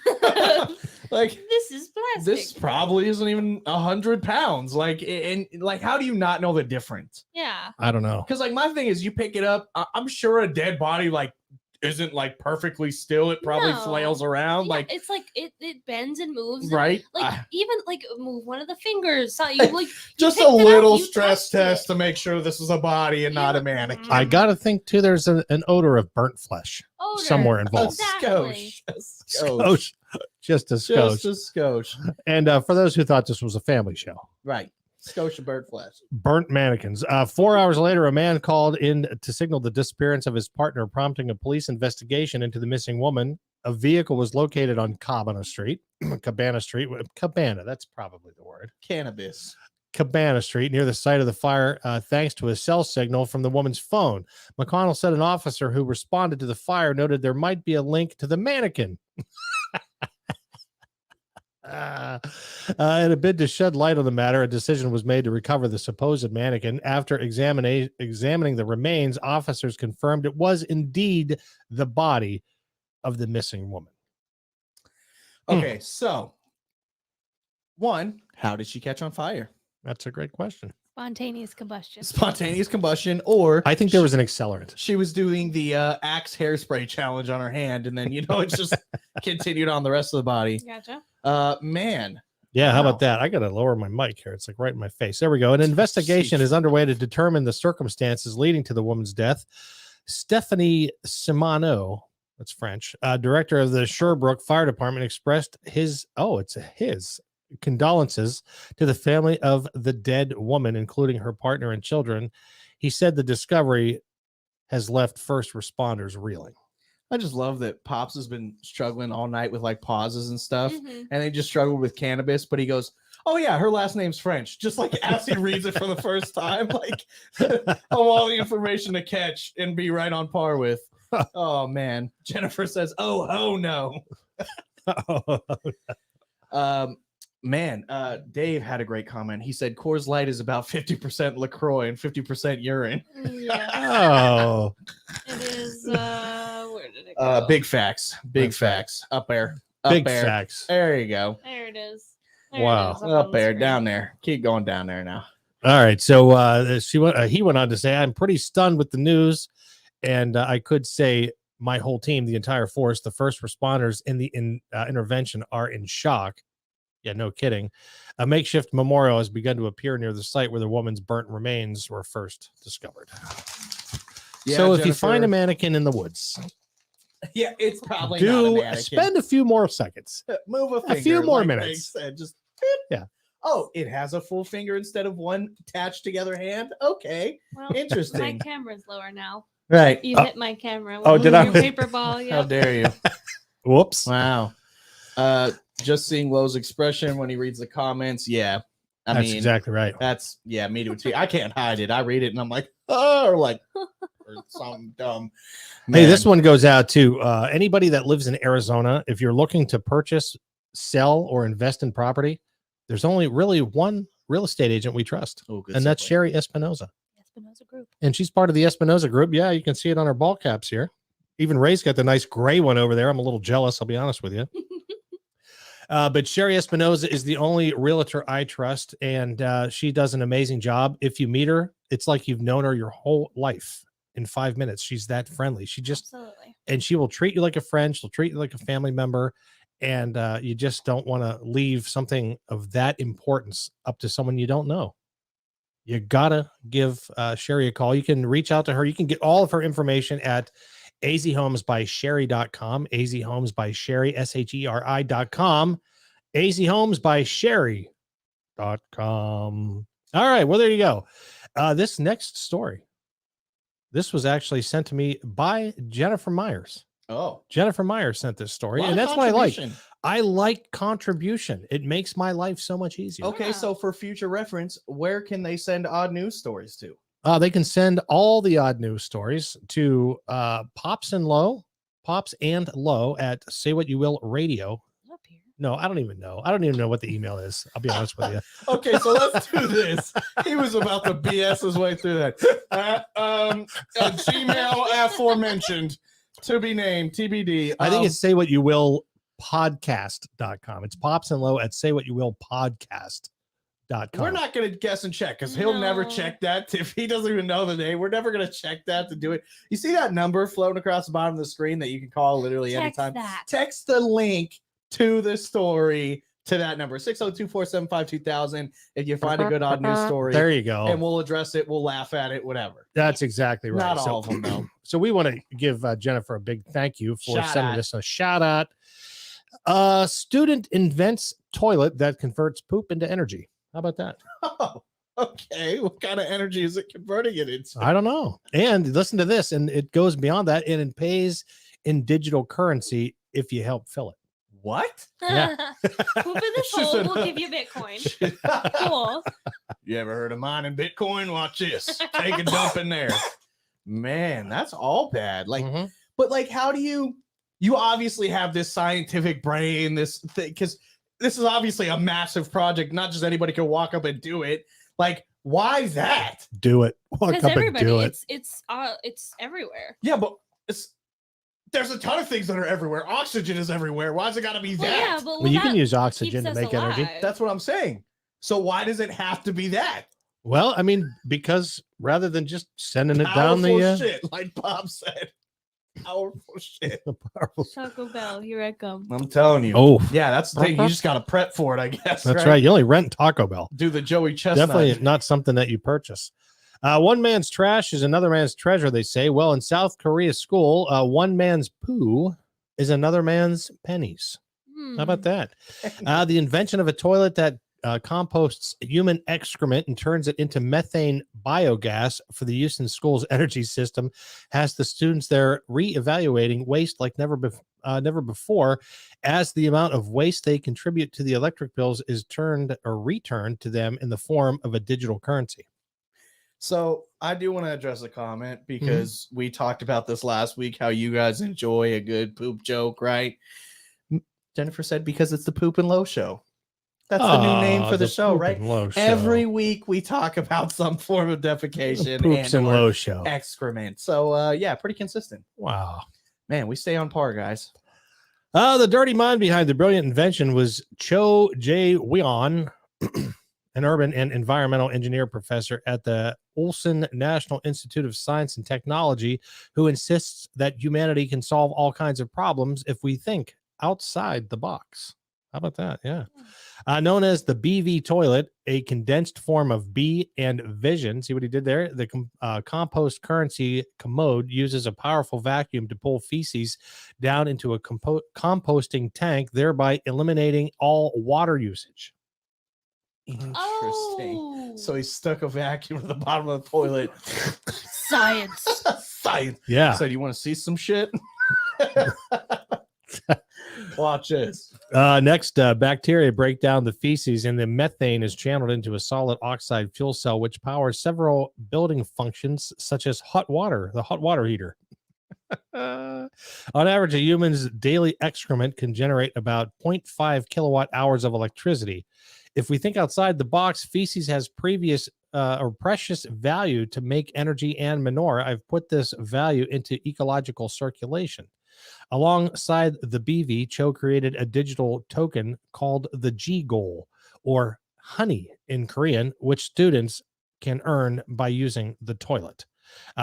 [SPEAKER 3] Like,
[SPEAKER 4] this is plastic.
[SPEAKER 3] this probably isn't even 100 pounds. Like, and like, how do you not know the difference?
[SPEAKER 4] Yeah.
[SPEAKER 2] I don't know.
[SPEAKER 3] Because like my thing is, you pick it up. I'm sure a dead body like isn't like perfectly still. It probably
[SPEAKER 4] No.
[SPEAKER 3] flails around.
[SPEAKER 4] Yeah,
[SPEAKER 3] Like,
[SPEAKER 4] it's like it bends and moves. and,
[SPEAKER 3] right?
[SPEAKER 4] Like even like move one of the fingers. So you like
[SPEAKER 3] Just
[SPEAKER 4] picked
[SPEAKER 3] a
[SPEAKER 4] it up,
[SPEAKER 3] little
[SPEAKER 4] you
[SPEAKER 3] stress
[SPEAKER 4] touched it.
[SPEAKER 3] test to make sure this is a body and not a
[SPEAKER 4] Yeah.
[SPEAKER 3] mannequin.
[SPEAKER 2] I gotta think too. There's an odor of burnt flesh
[SPEAKER 4] Odor.
[SPEAKER 2] somewhere
[SPEAKER 3] A
[SPEAKER 2] involved.
[SPEAKER 4] Exactly.
[SPEAKER 3] skosh. A skosh.
[SPEAKER 2] Just a skosh.
[SPEAKER 3] Just a skosh.
[SPEAKER 2] And for those who thought this was a family show,
[SPEAKER 3] Right. Scotia bird flesh.
[SPEAKER 2] burnt mannequins. 4 hours later, a man called in to signal the disappearance of his partner, prompting a police investigation into the missing woman. A vehicle was located on Cabana Street. Cabana, that's probably the word.
[SPEAKER 3] Cannabis.
[SPEAKER 2] Cabana Street near the site of the fire, thanks to a cell signal from the woman's phone. McConnell said an officer who responded to the fire noted there might be a link to the mannequin. In a bid to shed light on the matter, a decision was made to recover the supposed mannequin. After examining the remains, officers confirmed it was indeed the body of the missing woman.
[SPEAKER 3] Okay, so one, how did she catch on fire?
[SPEAKER 2] That's a great question.
[SPEAKER 4] Spontaneous combustion.
[SPEAKER 3] Spontaneous combustion, or
[SPEAKER 2] I think there was an accelerant.
[SPEAKER 3] she was doing the Axe hairspray challenge on her hand, and then it's just continued on the rest of the body.
[SPEAKER 4] Gotcha.
[SPEAKER 3] Man.
[SPEAKER 2] Yeah, how
[SPEAKER 3] Wow.
[SPEAKER 2] about that? I got to lower my mic here. It's like right in my face. There we go. An investigation
[SPEAKER 3] Sheesh.
[SPEAKER 2] is underway to determine the circumstances leading to the woman's death. Stephanie Simano, that's French, director of the Sherbrooke Fire Department, expressed his condolences to the family of the dead woman, including her partner and children. He said the discovery has left first responders reeling.
[SPEAKER 3] I just love that Pops has been struggling all night with like pauses and stuff,
[SPEAKER 4] Mhm.
[SPEAKER 3] and they just struggled with cannabis, but he goes, oh yeah, her last name's French. Just like as he reads it for the first time, like of all the information to catch and be right on par with. Oh man. Jennifer says, oh no. Man, Dave had a great comment. He said Coors Light is about 50% LaCroix and 50% urine.
[SPEAKER 4] Yeah.
[SPEAKER 2] Oh,
[SPEAKER 4] It is. Where did it go?
[SPEAKER 3] Big facts. Big
[SPEAKER 2] That's right.
[SPEAKER 3] facts. Up there. Up
[SPEAKER 2] big
[SPEAKER 3] there.
[SPEAKER 2] facts.
[SPEAKER 3] There you go.
[SPEAKER 4] There it is. There it
[SPEAKER 2] Wow.
[SPEAKER 4] is, on
[SPEAKER 3] Up
[SPEAKER 4] the
[SPEAKER 3] there,
[SPEAKER 4] screen.
[SPEAKER 3] down there. Keep going down there now.
[SPEAKER 2] All right. So he went on to say, I'm pretty stunned with the news. And I could say my whole team, the entire force, the first responders in the intervention are in shock. Yeah, no kidding. A makeshift memorial has begun to appear near the site where the woman's burnt remains were first discovered.
[SPEAKER 3] Yeah,
[SPEAKER 2] So if you find a
[SPEAKER 3] Jennifer-
[SPEAKER 2] mannequin in the woods,
[SPEAKER 3] Yeah, it's probably not a
[SPEAKER 2] do
[SPEAKER 3] mannequin.
[SPEAKER 2] spend a few more seconds.
[SPEAKER 3] Move a finger.
[SPEAKER 2] few more
[SPEAKER 3] like Greg
[SPEAKER 2] minutes.
[SPEAKER 3] said, just
[SPEAKER 2] Yeah.
[SPEAKER 3] Oh, it has a full finger instead of one attached together hand. Okay,
[SPEAKER 4] Well, my
[SPEAKER 3] interesting.
[SPEAKER 4] camera's lower now.
[SPEAKER 3] Right.
[SPEAKER 4] You hit my camera.
[SPEAKER 2] oh,
[SPEAKER 4] with
[SPEAKER 2] did
[SPEAKER 4] your
[SPEAKER 2] I?
[SPEAKER 4] Paper ball.
[SPEAKER 3] How
[SPEAKER 4] Yeah.
[SPEAKER 3] dare you?
[SPEAKER 2] Whoops.
[SPEAKER 3] Wow. just seeing Lowe's expression when he reads the comments. Yeah. I
[SPEAKER 2] That's
[SPEAKER 3] mean,
[SPEAKER 2] exactly right.
[SPEAKER 3] that's, yeah, me to a T. I can't hide it. I read it and I'm like, oh, or like, or something dumb.
[SPEAKER 2] Hey, this
[SPEAKER 3] Man.
[SPEAKER 2] one goes out to anybody that lives in Arizona. If you're looking to purchase, sell, or invest in property, there's only really one real estate agent we trust,
[SPEAKER 3] Oh, good
[SPEAKER 2] and that's
[SPEAKER 3] segue.
[SPEAKER 2] Sherry Espinoza.
[SPEAKER 4] Espinoza Group.
[SPEAKER 2] And she's part of the Espinoza Group. Yeah, you can see it on her ball caps here. Even Ray's got the nice gray one over there. I'm a little jealous, I'll be honest with you. But Sherry Espinoza is the only realtor I trust, and she does an amazing job. If you meet her, it's like you've known her your whole life in 5 minutes. She's that friendly. She just,
[SPEAKER 4] Absolutely.
[SPEAKER 2] and she will treat you like a friend. She'll treat you like a family member. And you just don't want to leave something of that importance up to someone you don't know. You gotta give Sherry a call. You can reach out to her. You can get all of her information at azhomesbysherry.com, azhomesbysherry, SHERI.com, azhomesbysherry.com. All right, well, there you go. This next story, this was actually sent to me by Jennifer Myers.
[SPEAKER 3] Oh,
[SPEAKER 2] Jennifer Myers sent this story,
[SPEAKER 3] lot
[SPEAKER 2] and
[SPEAKER 3] of
[SPEAKER 2] that's what I like.
[SPEAKER 3] contribution.
[SPEAKER 2] I like contribution. It makes my life so much easier.
[SPEAKER 3] Okay,
[SPEAKER 4] Yeah.
[SPEAKER 3] so for future reference, where can they send odd news stories to?
[SPEAKER 2] They can send all the odd news stories to Pops and Low at Say What You Will Radio.
[SPEAKER 4] Up here.
[SPEAKER 2] No, I don't even know. I don't even know what the email is. I'll be honest with you.
[SPEAKER 3] Okay, so let's do this. He was about to BS his way through that. Gmail aforementioned, to be named, TBD.
[SPEAKER 2] I think it's Say What You Will podcast.com. It's Pops and Low at Say What You Will podcast.com.
[SPEAKER 3] We're not going to guess and check because he'll never
[SPEAKER 4] No.
[SPEAKER 3] check that. If he doesn't even know the name, we're never going to check that to do it. You see that number floating across the bottom of the screen that you can call literally
[SPEAKER 4] Text
[SPEAKER 3] anytime?
[SPEAKER 4] that.
[SPEAKER 3] Text the link to the story to that number, 602-475-2000. If you find a good odd news story,
[SPEAKER 2] There you go.
[SPEAKER 3] and we'll address it, we'll laugh at it, whatever.
[SPEAKER 2] That's exactly right.
[SPEAKER 3] Not all of them, though.
[SPEAKER 2] So we want to give Jennifer a big thank you for
[SPEAKER 3] Shout
[SPEAKER 2] sending
[SPEAKER 3] out.
[SPEAKER 2] us a shout out. Student invents toilet that converts poop into energy. How about that?
[SPEAKER 3] Oh, okay. What kind of energy is it converting it into?
[SPEAKER 2] I don't know. And listen to this, and it goes beyond that, and it pays in digital currency if you help fill it.
[SPEAKER 3] What?
[SPEAKER 2] Yeah.
[SPEAKER 4] Poop in this
[SPEAKER 3] She
[SPEAKER 4] hole.
[SPEAKER 3] said,
[SPEAKER 4] We'll give you Bitcoin. Cool.
[SPEAKER 3] You ever heard of mining Bitcoin? Watch this. Take a dump in there. Man, that's all bad. Like,
[SPEAKER 2] Mhm.
[SPEAKER 3] but like, how do you obviously have this scientific brain, this thing, because this is obviously a massive project. Not just anybody can walk up and do it. Like, why that?
[SPEAKER 2] Do it. Walk
[SPEAKER 4] Because
[SPEAKER 2] up and
[SPEAKER 4] everybody,
[SPEAKER 2] do it.
[SPEAKER 4] it's everywhere.
[SPEAKER 3] Yeah, but there's a ton of things that are everywhere. Oxygen is everywhere. Why's it got to be
[SPEAKER 4] Well,
[SPEAKER 3] that?
[SPEAKER 4] yeah, but
[SPEAKER 2] Well, you can
[SPEAKER 4] that
[SPEAKER 2] use
[SPEAKER 4] keeps
[SPEAKER 2] oxygen to
[SPEAKER 4] us
[SPEAKER 2] make energy.
[SPEAKER 4] alive.
[SPEAKER 3] That's what I'm saying. So why does it have to be that?
[SPEAKER 2] Well, I mean, because rather than just sending it down
[SPEAKER 3] Powerful
[SPEAKER 2] the
[SPEAKER 3] shit, like Bob said. Powerful shit.
[SPEAKER 2] powerful.
[SPEAKER 4] Taco Bell, here I come.
[SPEAKER 3] I'm telling you.
[SPEAKER 2] Oh,
[SPEAKER 3] Yeah, that's the thing. You just got to prep for it, I guess.
[SPEAKER 2] that's right. You only rent Taco Bell.
[SPEAKER 3] Do the Joey Chestnut.
[SPEAKER 2] Definitely not something that you purchase. One man's trash is another man's treasure, they say. Well, in South Korea school, one man's poo is another man's pennies. How about that? The invention of a toilet that composts human excrement and turns it into methane biogas for the use in school's energy system has the students there reevaluating waste like never before, as the amount of waste they contribute to the electric bills is turned or returned to them in the form of a digital currency.
[SPEAKER 3] So I do want to address a comment because we talked about this last week, how you guys enjoy a good poop joke, right? Jennifer said because it's the Poop and Low Show. That's the new name for the show, right? Every week we talk about some form of defecation
[SPEAKER 2] Poops and
[SPEAKER 3] or
[SPEAKER 2] Low Show.
[SPEAKER 3] excrement. So yeah, pretty consistent.
[SPEAKER 2] Wow.
[SPEAKER 3] Man, we stay on par, guys.
[SPEAKER 2] The dirty mind behind the brilliant invention was Cho Jae-won, an urban and environmental engineer professor at the Ulsan National Institute of Science and Technology, who insists that humanity can solve all kinds of problems if we think outside the box. How about that? Yeah. Known as the BV toilet, a condensed form of B and Vision. See what he did there? The compost currency commode uses a powerful vacuum to pull feces down into a composting tank, thereby eliminating all water usage.
[SPEAKER 3] Interesting.
[SPEAKER 4] Oh,
[SPEAKER 3] So he stuck a vacuum to the bottom of the toilet.
[SPEAKER 4] science.
[SPEAKER 3] Science.
[SPEAKER 2] Yeah.
[SPEAKER 3] So do you want to see some shit? Watch this.
[SPEAKER 2] Next, bacteria break down the feces, and the methane is channeled into a solid oxide fuel cell, which powers several building functions, such as the hot water heater. On average, a human's daily excrement can generate about 0.5 kilowatt hours of electricity. If we think outside the box, feces has precious value to make energy and manure. I've put this value into ecological circulation. Alongside the BV, Cho created a digital token called the G-Goal, or honey in Korean, which students can earn by using the toilet.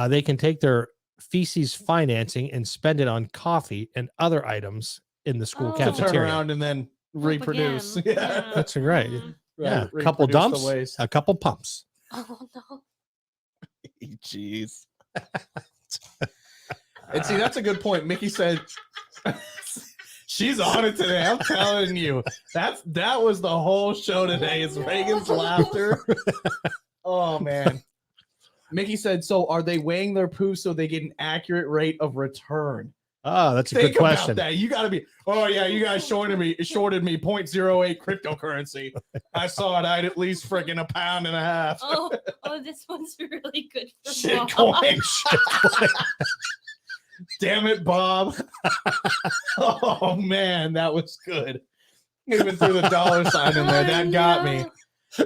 [SPEAKER 2] They can take their feces financing and spend it on coffee and other items in the school
[SPEAKER 4] Oh.
[SPEAKER 3] To
[SPEAKER 2] cafeteria.
[SPEAKER 3] turn around and then reproduce.
[SPEAKER 4] Again.
[SPEAKER 3] Yeah.
[SPEAKER 2] That's right.
[SPEAKER 4] Mhm.
[SPEAKER 2] Yeah,
[SPEAKER 3] Right,
[SPEAKER 2] a couple
[SPEAKER 3] reproduce the
[SPEAKER 2] dumps,
[SPEAKER 3] waste.
[SPEAKER 2] a couple pumps.
[SPEAKER 4] Oh no.
[SPEAKER 3] Jeez. And see, that's a good point. Mickey said she's on it today. I'm telling you. That was the whole show today. Is Reagan's laughter. Oh man. Mickey said, so are they weighing their poo so they get an accurate rate of return?
[SPEAKER 2] Oh, that's a
[SPEAKER 3] Think
[SPEAKER 2] good question.
[SPEAKER 3] about that. You got to be, oh yeah, you guys shorted me 0.08 cryptocurrency. I saw it. I'd at least freaking £1.50.
[SPEAKER 4] Oh, this one's really good for
[SPEAKER 3] Shit
[SPEAKER 4] Bob.
[SPEAKER 3] coin. Damn it, Bob. Oh man, that was good. Even threw the dollar sign in there. That got me.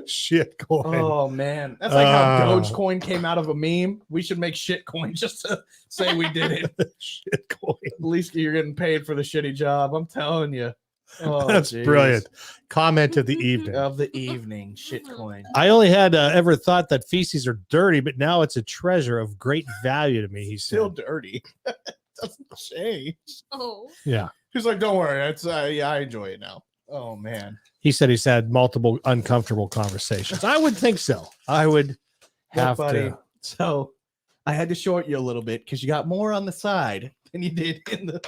[SPEAKER 2] Shit coin.
[SPEAKER 3] Oh man. That's like how
[SPEAKER 2] Oh.
[SPEAKER 3] Dogecoin came out of a meme. We should make shit coin just to say we did it.
[SPEAKER 2] Shit coin.
[SPEAKER 3] At least you're getting paid for the shitty job. I'm telling you. Oh,
[SPEAKER 2] That's
[SPEAKER 3] geez.
[SPEAKER 2] brilliant. Comment of the evening.
[SPEAKER 3] Of the evening, shit coin.
[SPEAKER 2] I only had ever thought that feces are dirty, but now it's a treasure of great value to me. He
[SPEAKER 3] Still
[SPEAKER 2] said,
[SPEAKER 3] dirty. Doesn't change.
[SPEAKER 4] Oh.
[SPEAKER 2] "Yeah."
[SPEAKER 3] He's like, don't worry. It's yeah, I enjoy it now. Oh man.
[SPEAKER 2] He said he's had multiple uncomfortable conversations. I would think so. I would
[SPEAKER 3] Yeah,
[SPEAKER 2] have
[SPEAKER 3] buddy.
[SPEAKER 2] to.
[SPEAKER 3] So I had to short you a little bit because you got more on the side than you did in the.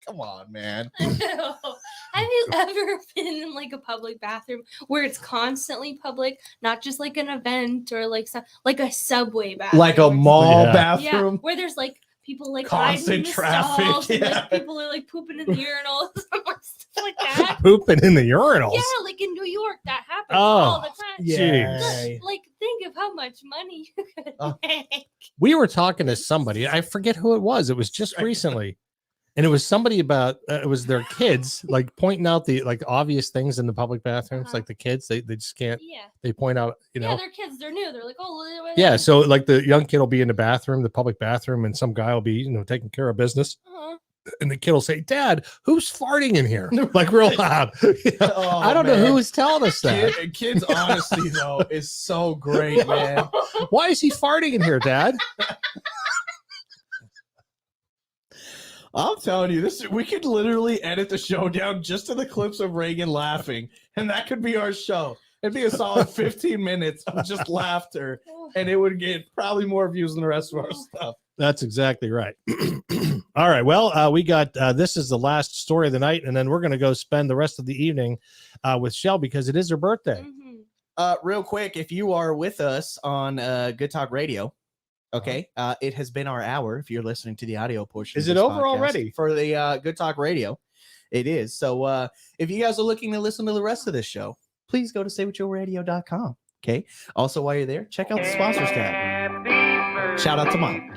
[SPEAKER 3] Come on, man.
[SPEAKER 4] Have you ever been in like a public bathroom where it's constantly public, not just like an event or like like a subway bathroom?
[SPEAKER 3] Like a mall
[SPEAKER 2] Yeah.
[SPEAKER 3] bathroom.
[SPEAKER 4] Yeah, where there's like people like
[SPEAKER 3] Constant
[SPEAKER 4] hiding in the
[SPEAKER 3] traffic,
[SPEAKER 4] stalls, and,
[SPEAKER 3] yeah.
[SPEAKER 4] like people are like pooping in the urinals and stuff like that.
[SPEAKER 2] Pooping in the urinals.
[SPEAKER 4] Yeah, like in New York, that happens
[SPEAKER 2] Oh,
[SPEAKER 4] all the time.
[SPEAKER 2] Jeez.
[SPEAKER 4] Like, think of how much money you could
[SPEAKER 3] Oh.
[SPEAKER 4] make.
[SPEAKER 2] We were talking to somebody. I forget who it was. It was just recently. And it was somebody about it was their kids like pointing out the like obvious things in the public bathrooms,
[SPEAKER 4] Uh-huh.
[SPEAKER 2] like the kids, they just can't,
[SPEAKER 4] Yeah.
[SPEAKER 2] they point out, you know.
[SPEAKER 4] Yeah, they're kids. They're new. They're like, oh,
[SPEAKER 2] Yeah, so like the young kid will be in the bathroom, the public bathroom, and some guy will be, you know, taking care of business.
[SPEAKER 4] Uh-huh.
[SPEAKER 2] And the kid will say, "Dad, who's farting in here?" Like real loud. You know,
[SPEAKER 3] Oh,
[SPEAKER 2] I don't know
[SPEAKER 3] man.
[SPEAKER 2] who was telling us that.
[SPEAKER 3] Kids' honesty though is so great, man.
[SPEAKER 2] Why is he farting in here, Dad?
[SPEAKER 3] I'm telling you, we could literally edit the show down just to the clips of Reagan laughing, and that could be our show. It'd be a solid 15 minutes of just laughter, and it would get probably more views than the rest of our stuff.
[SPEAKER 2] That's exactly right. All right. Well, we got this is the last story of the night, and then we're going to go spend the rest of the evening with Shell because it is her birthday.
[SPEAKER 4] Mhm.
[SPEAKER 3] Real quick, if you are with us on Good Talk Radio, okay, it has been our hour. If you're listening to the audio portion,
[SPEAKER 2] Is
[SPEAKER 3] of
[SPEAKER 2] it
[SPEAKER 3] this
[SPEAKER 2] over
[SPEAKER 3] podcast
[SPEAKER 2] already?
[SPEAKER 3] for the Good Talk Radio? It is. So if you guys are looking to listen to the rest of this show, please go to saywhatyourradio.com. Okay. Also, while you're there, check out the sponsors tab. Shout out to Mom.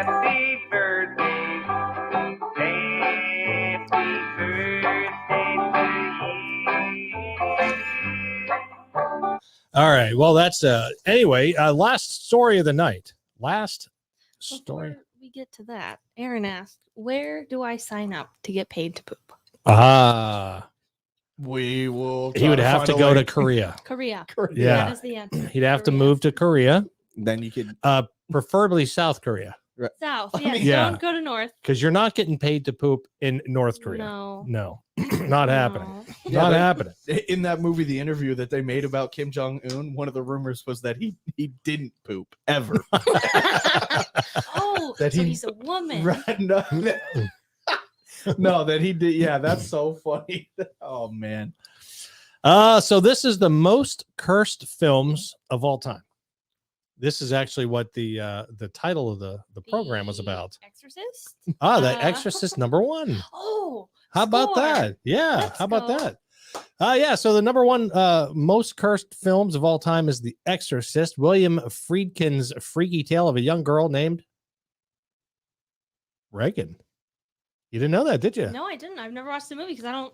[SPEAKER 6] Happy birthday. Happy birthday.
[SPEAKER 2] All right. Well, that's anyway. Last story of the night. Last story.
[SPEAKER 4] Before we get to that, Aaron asked, "Where do I sign up to get paid to poop?"
[SPEAKER 2] Ah,
[SPEAKER 3] We will.
[SPEAKER 2] he would have to go to Korea.
[SPEAKER 4] Korea.
[SPEAKER 2] Yeah.
[SPEAKER 4] That is the answer.
[SPEAKER 2] He'd have to
[SPEAKER 4] Korea.
[SPEAKER 2] move to Korea,
[SPEAKER 3] Then you could.
[SPEAKER 2] preferably South Korea,
[SPEAKER 4] South.
[SPEAKER 3] I
[SPEAKER 4] Yes.
[SPEAKER 3] mean-
[SPEAKER 2] Yeah.
[SPEAKER 4] Don't go to North.
[SPEAKER 2] because you're not getting paid to poop in North Korea.
[SPEAKER 4] No.
[SPEAKER 2] No, not happening.
[SPEAKER 4] No.
[SPEAKER 3] Yeah,
[SPEAKER 2] Not
[SPEAKER 3] but-
[SPEAKER 2] happening.
[SPEAKER 3] In that movie, the interview that they made about Kim Jong Un, one of the rumors was that he didn't poop ever.
[SPEAKER 4] Oh,
[SPEAKER 3] That
[SPEAKER 4] so
[SPEAKER 3] he-
[SPEAKER 4] he's a woman.
[SPEAKER 3] Right? No, no, that he did. Yeah, that's so funny. Oh man.
[SPEAKER 2] So this is the most cursed films of all time. This is actually what the title of the program was
[SPEAKER 4] The
[SPEAKER 2] about.
[SPEAKER 4] Exorcist.
[SPEAKER 2] The
[SPEAKER 4] Uh,
[SPEAKER 2] Exorcist #1.
[SPEAKER 4] Oh,
[SPEAKER 2] How about
[SPEAKER 4] score.
[SPEAKER 2] that? Yeah.
[SPEAKER 4] Let's
[SPEAKER 2] How about
[SPEAKER 4] go.
[SPEAKER 2] that? Yeah. So the #1 most cursed films of all time is The Exorcist. William Friedkin's freaky tale of a young girl named Regan. You didn't know that, did you?
[SPEAKER 4] No, I didn't. I've never watched the movie because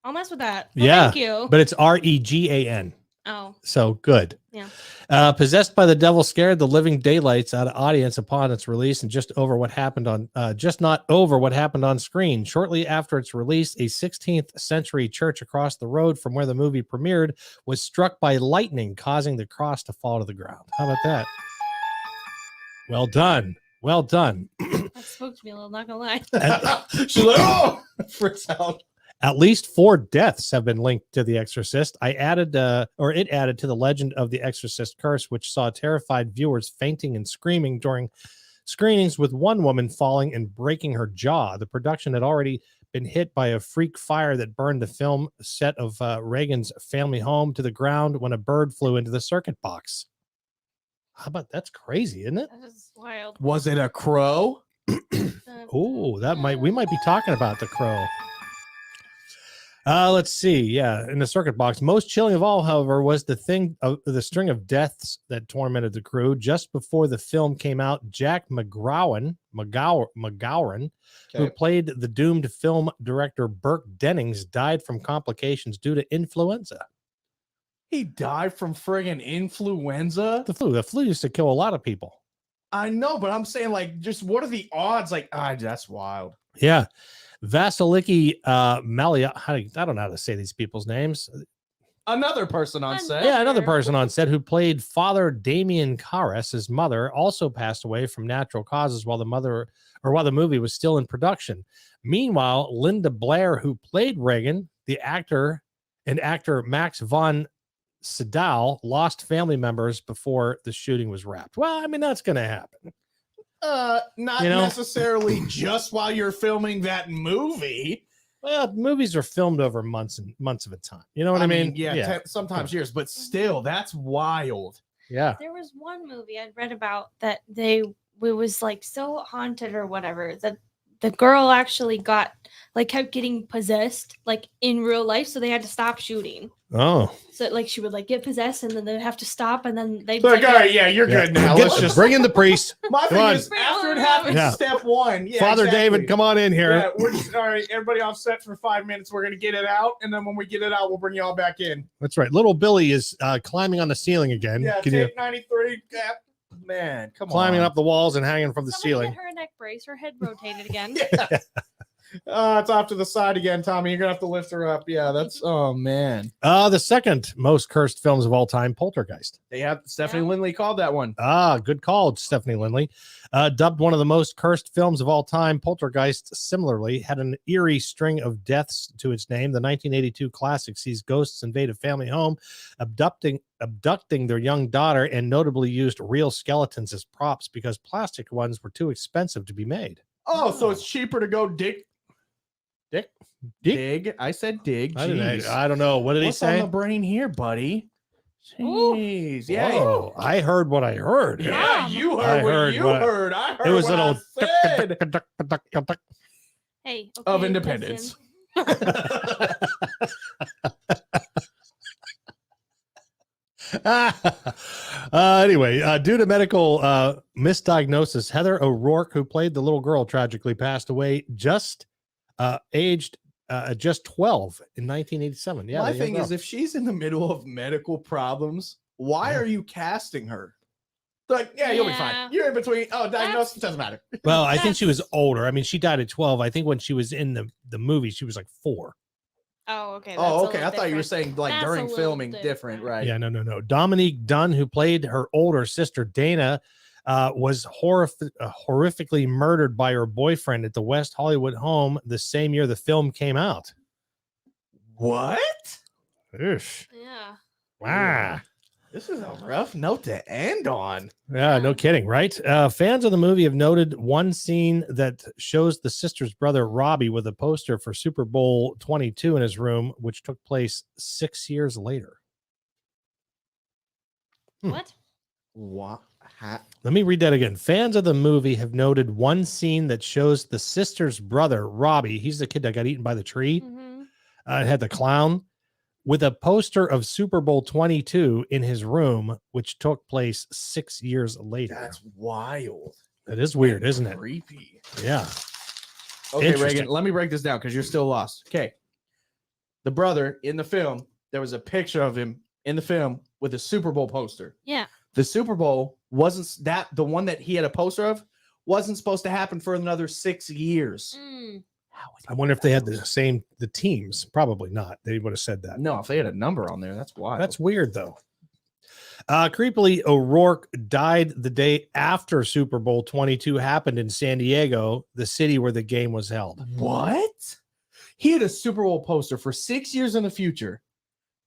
[SPEAKER 4] I'll mess with that. But
[SPEAKER 2] Yeah,
[SPEAKER 4] Thank you.
[SPEAKER 2] But it's Regan.
[SPEAKER 4] Oh,
[SPEAKER 2] So good.
[SPEAKER 4] Yeah.
[SPEAKER 2] Possessed by the Devil scared the living daylights out of audience upon its release, and just not over what happened on screen. Shortly after its release, a 16th century church across the road from where the movie premiered was struck by lightning, causing the cross to fall to the ground. How about that? Well done. Well done.
[SPEAKER 4] that spoke to me a little. Not gonna lie.
[SPEAKER 3] She's like, oh, freaks out.
[SPEAKER 2] At least 4 deaths have been linked to The Exorcist. It added to the legend of the Exorcist curse, which saw terrified viewers fainting and screaming during screenings, with one woman falling and breaking her jaw. The production had already been hit by a freak fire that burned the film set of Reagan's family home to the ground when a bird flew into the circuit box. How about that's crazy, isn't it?
[SPEAKER 4] That is wild.
[SPEAKER 3] Was it a crow?
[SPEAKER 2] Oh, we might be talking about The Crow. Let's see. Yeah, in the circuit box. Most chilling of all, however, was the string of deaths that tormented the crew. Just before the film came out, Jack McGowan, who played the doomed film director Burke Dennings, died from complications due to influenza.
[SPEAKER 3] He died from friggin' influenza?
[SPEAKER 2] The flu used to kill a lot of people.
[SPEAKER 3] I know, but I'm saying, like, just what are the odds? Like, that's wild.
[SPEAKER 2] Yeah. Vasiliki Malia. I don't know how to say these people's names.
[SPEAKER 3] Another person on set.
[SPEAKER 2] Yeah, another person on set who played Father Damien Karras, his mother, also passed away from natural causes while the movie was still in production. Meanwhile, Linda Blair, who played Regan, the actor Max von Sydow, lost family members before the shooting was wrapped. Well, I mean, that's going to happen.
[SPEAKER 3] Not necessarily just while you're filming that movie.
[SPEAKER 2] Well, movies are filmed over months and months of a time. You know what I mean?
[SPEAKER 3] Yeah. Sometimes years, but still, that's wild.
[SPEAKER 2] Yeah.
[SPEAKER 4] There was one movie I read about that it was like so haunted or whatever that the girl actually kept getting possessed like in real life, so they had to stop shooting.
[SPEAKER 2] Oh,
[SPEAKER 4] so like she would like get possessed and then they'd have to stop and then they'd
[SPEAKER 3] all right, you're good now.
[SPEAKER 2] Let's just bring in the priest.
[SPEAKER 3] My thing is, after it happens, step one. Yeah,
[SPEAKER 2] Father David, come on in here.
[SPEAKER 3] Yeah, we're just, all right, everybody off set for 5 minutes. We're gonna get it out, and then when we get it out, we'll bring you all back in.
[SPEAKER 2] That's right. Little Billy is climbing on the ceiling again.
[SPEAKER 3] Yeah, take 93. Yeah. Man, come
[SPEAKER 2] climbing
[SPEAKER 3] on.
[SPEAKER 2] up the walls and hanging from the ceiling.
[SPEAKER 4] Get her a neck brace, her head rotated again.
[SPEAKER 3] Yeah. It's off to the side again, Tommy. You're gonna have to lift her up. Yeah, that's man.
[SPEAKER 2] The second most cursed films of all time, Poltergeist.
[SPEAKER 3] They have Stephanie Lindley called that one.
[SPEAKER 2] Good call, Stephanie Lindley. Dubbed one of the most cursed films of all time, Poltergeist similarly had an eerie string of deaths to its name. The 1982 classic sees ghosts invade a family home, abducting their young daughter, and notably used real skeletons as props because plastic ones were too expensive to be made.
[SPEAKER 3] Oh, so it's cheaper to go dig. I said dig.
[SPEAKER 2] I don't know. What did
[SPEAKER 3] What's
[SPEAKER 2] he say?
[SPEAKER 3] on the brain here, buddy? Jeez. Yeah.
[SPEAKER 2] Whoa, I heard what I heard.
[SPEAKER 3] Yeah, you heard what you heard. I heard
[SPEAKER 2] it was
[SPEAKER 3] what
[SPEAKER 2] little
[SPEAKER 3] I said.
[SPEAKER 4] Hey,
[SPEAKER 3] of independence.
[SPEAKER 2] Anyway, due to medical misdiagnosis, Heather O'Rourke, who played the little girl, tragically passed away aged just 12 in 1987. Yeah.
[SPEAKER 3] My thing is, if she's in the middle of medical problems, why are you casting her? Like, you'll be fine. You're in between. Oh, diagnosis doesn't matter.
[SPEAKER 2] Well, I think she was older. I mean, she died at 12. I think when she was in the movie, she was like 4.
[SPEAKER 4] Oh, okay.
[SPEAKER 3] I thought you were saying like during filming different, right?
[SPEAKER 2] Yeah, no. Dominique Dunn, who played her older sister Dana, was horrifically murdered by her boyfriend at the West Hollywood home the same year the film came out.
[SPEAKER 3] What?
[SPEAKER 2] Oof.
[SPEAKER 4] Yeah.
[SPEAKER 2] Wow.
[SPEAKER 3] This is a rough note to end on.
[SPEAKER 2] Yeah, no kidding, right? Fans of the movie have noted one scene that shows the sister's brother Robbie with a poster for Super Bowl 22 in his room, which took place 6 years later.
[SPEAKER 4] What?
[SPEAKER 3] What?
[SPEAKER 2] Let me read that again. Fans of the movie have noted one scene that shows the sister's brother, Robbie. He's the kid that got eaten by the tree. It had the clown with a poster of Super Bowl 22 in his room, which took place 6 years later.
[SPEAKER 3] That's wild.
[SPEAKER 2] That is weird, isn't it?
[SPEAKER 3] Creepy.
[SPEAKER 2] Yeah.
[SPEAKER 3] Okay,
[SPEAKER 2] Interesting.
[SPEAKER 3] Reagan, let me break this down because you're still lost. Okay. The brother in the film, there was a picture of him in the film with a Super Bowl poster.
[SPEAKER 4] Yeah.
[SPEAKER 3] The Super Bowl wasn't that the one that he had a poster of wasn't supposed to happen for another 6 years.
[SPEAKER 2] I wonder if they had the teams. Probably not. They would have said that.
[SPEAKER 3] No, if they had a number on there, that's wild.
[SPEAKER 2] That's weird, though. Creepily, O'Rourke died the day after Super Bowl 22 happened in San Diego, the city where the game was held.
[SPEAKER 3] What? He had a Super Bowl poster for 6 years in the future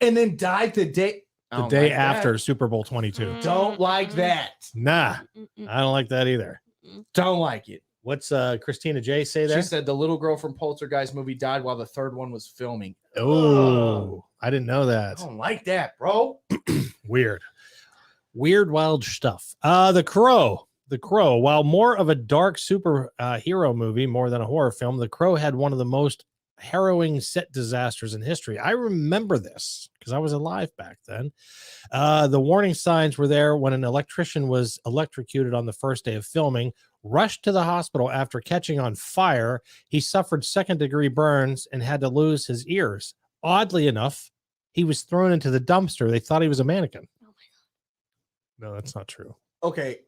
[SPEAKER 3] and then died the day
[SPEAKER 2] After Super Bowl 22.
[SPEAKER 3] Don't like that.
[SPEAKER 2] Nah, I don't like that either.
[SPEAKER 3] Don't like it.
[SPEAKER 2] What's Christina J say there?
[SPEAKER 3] She said the little girl from Poltergeist movie died while the third one was filming.
[SPEAKER 2] Oh, I didn't know
[SPEAKER 3] I
[SPEAKER 2] that.
[SPEAKER 3] don't like that, bro.
[SPEAKER 2] Weird, wild stuff. The Crow. While more of a dark superhero movie, more than a horror film, The Crow had one of the most harrowing set disasters in history. I remember this because I was alive back then. The warning signs were there when an electrician was electrocuted on the first day of filming, rushed to the hospital after catching on fire. He suffered second-degree burns and had to lose his ears. Oddly enough, he was thrown into the dumpster. They thought he was a mannequin.
[SPEAKER 4] Oh my
[SPEAKER 2] No, that's not true.
[SPEAKER 3] Okay.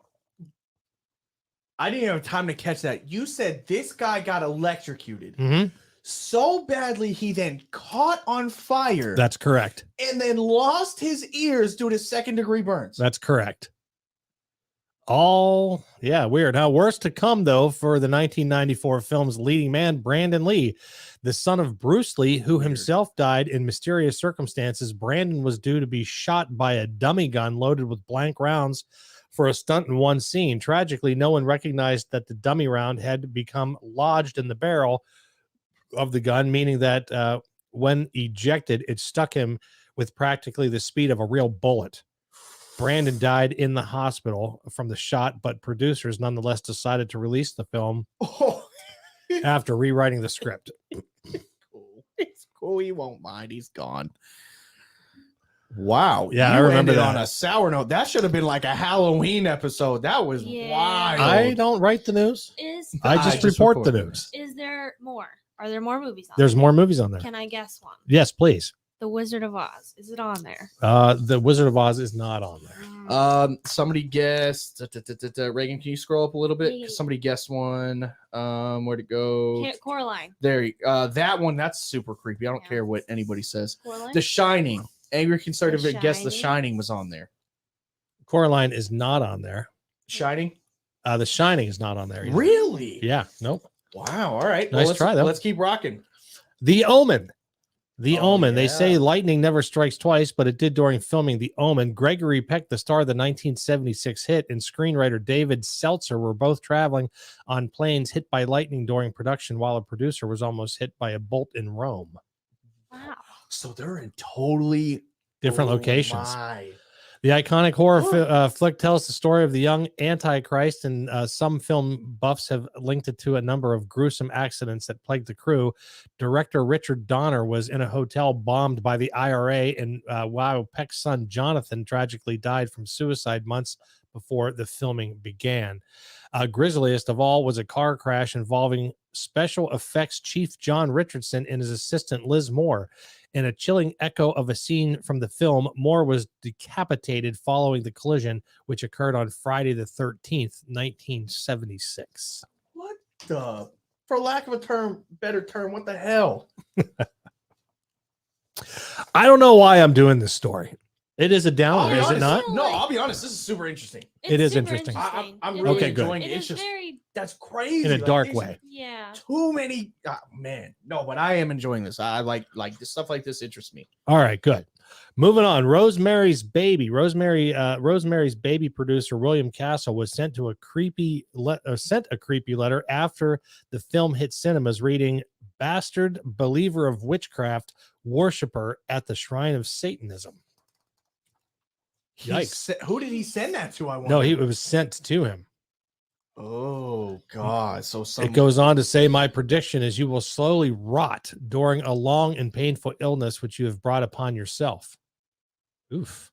[SPEAKER 3] I didn't have time to catch that. You said this guy got electrocuted so badly he then caught on fire.
[SPEAKER 2] That's correct.
[SPEAKER 3] And then lost his ears due to second-degree burns.
[SPEAKER 2] That's correct. Weird. Now, worse to come, though, for the 1994 film's leading man, Brandon Lee, the son of Bruce Lee, who himself died in mysterious circumstances. Brandon was due to be shot by a dummy gun loaded with blank rounds for a stunt in one scene. Tragically, no one recognized that the dummy round had become lodged in the barrel of the gun, meaning that when ejected, it stuck him with practically the speed of a real bullet. Brandon died in the hospital from the shot, but producers nonetheless decided to release the film after rewriting the script.
[SPEAKER 3] It's cool. He won't mind. He's gone. Wow.
[SPEAKER 2] Yeah,
[SPEAKER 3] You
[SPEAKER 2] I remember
[SPEAKER 3] ended
[SPEAKER 2] that.
[SPEAKER 3] on a sour note. That should have been like a Halloween episode. That was wild.
[SPEAKER 2] I don't write the news. I just report the news.
[SPEAKER 4] Is there more? Are there more movies on
[SPEAKER 2] There's
[SPEAKER 4] there?
[SPEAKER 2] more movies on there.
[SPEAKER 4] Can I guess one?
[SPEAKER 2] Yes, please.
[SPEAKER 4] The Wizard of Oz. Is it on there?
[SPEAKER 2] The Wizard of Oz is not on there.
[SPEAKER 3] Somebody guessed. Reagan, can you scroll up a little bit?
[SPEAKER 4] Yeah.
[SPEAKER 3] Somebody guessed one. Where'd it go?
[SPEAKER 4] Coraline.
[SPEAKER 3] There. That one. That's super creepy. I don't care what anybody says.
[SPEAKER 4] Coraline?
[SPEAKER 3] The Shining. Angry Conservative guessed The
[SPEAKER 4] Shining?
[SPEAKER 3] Shining was on there.
[SPEAKER 2] Coraline is not on there.
[SPEAKER 3] Shining.
[SPEAKER 2] The Shining is not on there either.
[SPEAKER 3] Really?
[SPEAKER 2] Yeah. Nope.
[SPEAKER 3] Wow. All right.
[SPEAKER 2] Nice
[SPEAKER 3] let's
[SPEAKER 2] try, though.
[SPEAKER 3] Let's keep rocking.
[SPEAKER 2] The Omen. The
[SPEAKER 3] Oh,
[SPEAKER 2] Omen. They say
[SPEAKER 3] yeah.
[SPEAKER 2] lightning never strikes twice, but it did during filming The Omen. Gregory Peck, the star of the 1976 hit, and screenwriter David Seltzer were both traveling on planes hit by lightning during production, while a producer was almost hit by a bolt in Rome.
[SPEAKER 4] Wow.
[SPEAKER 3] So they're in totally
[SPEAKER 2] Different locations.
[SPEAKER 3] My.
[SPEAKER 2] The iconic horror flick tells the story of the young Antichrist, and some film buffs have linked it to a number of gruesome accidents that plagued the crew. Director Richard Donner was in a hotel bombed by the IRA, and while Peck's son Jonathan tragically died from suicide months before the filming began. Grisliest of all was a car crash involving special effects chief John Richardson and his assistant Liz Moore. In a chilling echo of a scene from the film, Moore was decapitated following the collision, which occurred on Friday the 13th, 1976.
[SPEAKER 3] What the? For lack of a better term, what the hell?
[SPEAKER 2] I don't know why I'm doing this story. It is a downer, is it not?
[SPEAKER 3] No, I'll be honest. This is super interesting.
[SPEAKER 2] It is
[SPEAKER 4] super
[SPEAKER 2] interesting.
[SPEAKER 3] I'm
[SPEAKER 4] It
[SPEAKER 3] really
[SPEAKER 2] Okay,
[SPEAKER 4] is-
[SPEAKER 2] good.
[SPEAKER 3] enjoying it.
[SPEAKER 4] It
[SPEAKER 3] It's
[SPEAKER 4] is
[SPEAKER 3] just
[SPEAKER 4] very,
[SPEAKER 3] that's crazy.
[SPEAKER 2] In a
[SPEAKER 3] Like,
[SPEAKER 2] dark
[SPEAKER 3] these-
[SPEAKER 2] way.
[SPEAKER 4] yeah.
[SPEAKER 3] Too many. Man, no, but I am enjoying this. I like this stuff like this interests me.
[SPEAKER 2] All right, good. Moving on. Rosemary's Baby. Rosemary's Baby producer William Castle was sent a creepy letter after the film hit cinemas, reading "Bastard believer of witchcraft, worshiper at the shrine of Satanism." Yikes.
[SPEAKER 3] Who did he send that to? I wonder.
[SPEAKER 2] No, it was sent to him.
[SPEAKER 3] Oh God! So
[SPEAKER 2] It goes on to say, my prediction is you will slowly rot during a long and painful illness which you have brought upon yourself. Oof.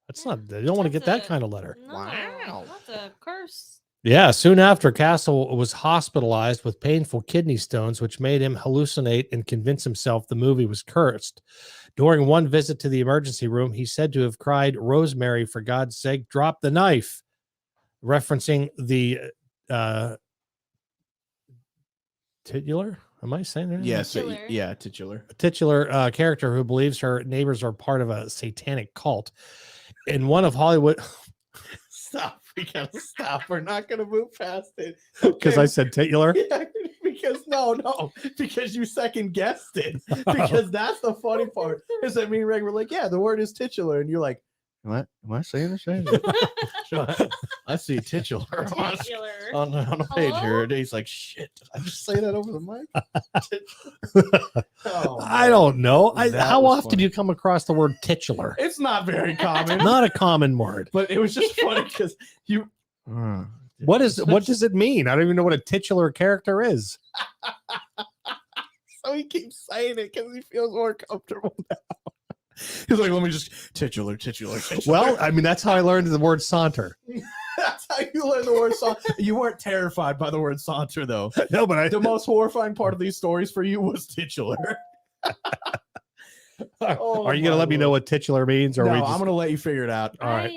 [SPEAKER 2] That's not, you don't want to get that kind of letter.
[SPEAKER 4] No,
[SPEAKER 3] Wow.
[SPEAKER 4] That's a curse.
[SPEAKER 2] Yeah, soon after, Castle was hospitalized with painful kidney stones, which made him hallucinate and convince himself the movie was cursed. During one visit to the emergency room, he said to have cried, Rosemary, for God's sake, drop the knife, referencing the titular. Am I saying that?
[SPEAKER 3] Yes,
[SPEAKER 4] Titular.
[SPEAKER 3] yeah, titular.
[SPEAKER 2] A titular character who believes her neighbors are part of a satanic cult. In one of Hollywood...
[SPEAKER 3] Stop. We gotta stop. We're not gonna move past it.
[SPEAKER 2] Because I said titular?
[SPEAKER 3] Yeah, because because you second guessed it. Because that's the funny part. Is that me and Greg were like, yeah, the word is titular, and you're like, what? Am I saying the same? I see titular
[SPEAKER 4] Titular.
[SPEAKER 3] on a page
[SPEAKER 4] Hello?
[SPEAKER 3] here. And he's like, shit, did I just say that over the mic? Oh,
[SPEAKER 2] I don't know.
[SPEAKER 3] That
[SPEAKER 2] How
[SPEAKER 3] was
[SPEAKER 2] often
[SPEAKER 3] funny.
[SPEAKER 2] do you come across the word titular?
[SPEAKER 3] It's not very common.
[SPEAKER 2] Not a common word.
[SPEAKER 3] But it was just funny because you.
[SPEAKER 2] What does it mean? I don't even know what a titular character is.
[SPEAKER 3] So he keeps saying it because he feels more comfortable now. He's like, let me just titular.
[SPEAKER 2] Well, I mean, that's how I learned the word saunter.
[SPEAKER 3] That's how you learn the word saunter. You weren't terrified by the word saunter, though.
[SPEAKER 2] No, but
[SPEAKER 3] The most horrifying part of these stories for you was titular. Oh,
[SPEAKER 2] are you going to
[SPEAKER 3] my
[SPEAKER 2] let me know
[SPEAKER 3] Lord.
[SPEAKER 2] what titular means? Or
[SPEAKER 3] No,
[SPEAKER 2] we just,
[SPEAKER 3] I'm going to let you figure it out.
[SPEAKER 2] all right.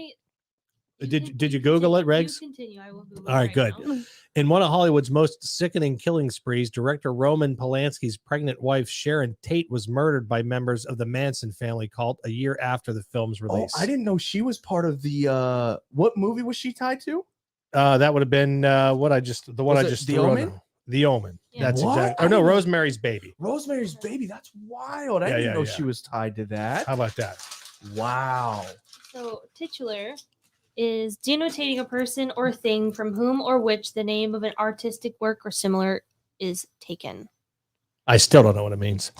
[SPEAKER 4] You
[SPEAKER 2] Did you Google it, Regs?
[SPEAKER 4] Continue. I will Google
[SPEAKER 2] All right,
[SPEAKER 4] it
[SPEAKER 2] good.
[SPEAKER 4] now.
[SPEAKER 2] In one of Hollywood's most sickening killing sprees, director Roman Polanski's pregnant wife, Sharon Tate, was murdered by members of the Manson family cult a year after the film's
[SPEAKER 3] Oh,
[SPEAKER 2] release.
[SPEAKER 3] I didn't know she was part of the. What movie was she tied to?
[SPEAKER 2] That would have been what I just
[SPEAKER 3] Was it The
[SPEAKER 2] threw on
[SPEAKER 3] Omen?
[SPEAKER 2] there. The Omen.
[SPEAKER 4] Yeah.
[SPEAKER 2] That's
[SPEAKER 3] What?
[SPEAKER 2] exactly.
[SPEAKER 3] I
[SPEAKER 2] Or no,
[SPEAKER 3] didn't know-
[SPEAKER 2] Rosemary's Baby.
[SPEAKER 3] Rosemary's Baby. That's wild. I
[SPEAKER 2] Yeah,
[SPEAKER 3] didn't
[SPEAKER 2] yeah,
[SPEAKER 3] know
[SPEAKER 2] yeah.
[SPEAKER 3] she was tied to that.
[SPEAKER 2] How about that?
[SPEAKER 3] Wow.
[SPEAKER 4] So titular is denotating a person or thing from whom or which the name of an artistic work or similar is taken.
[SPEAKER 2] I still don't know what it means.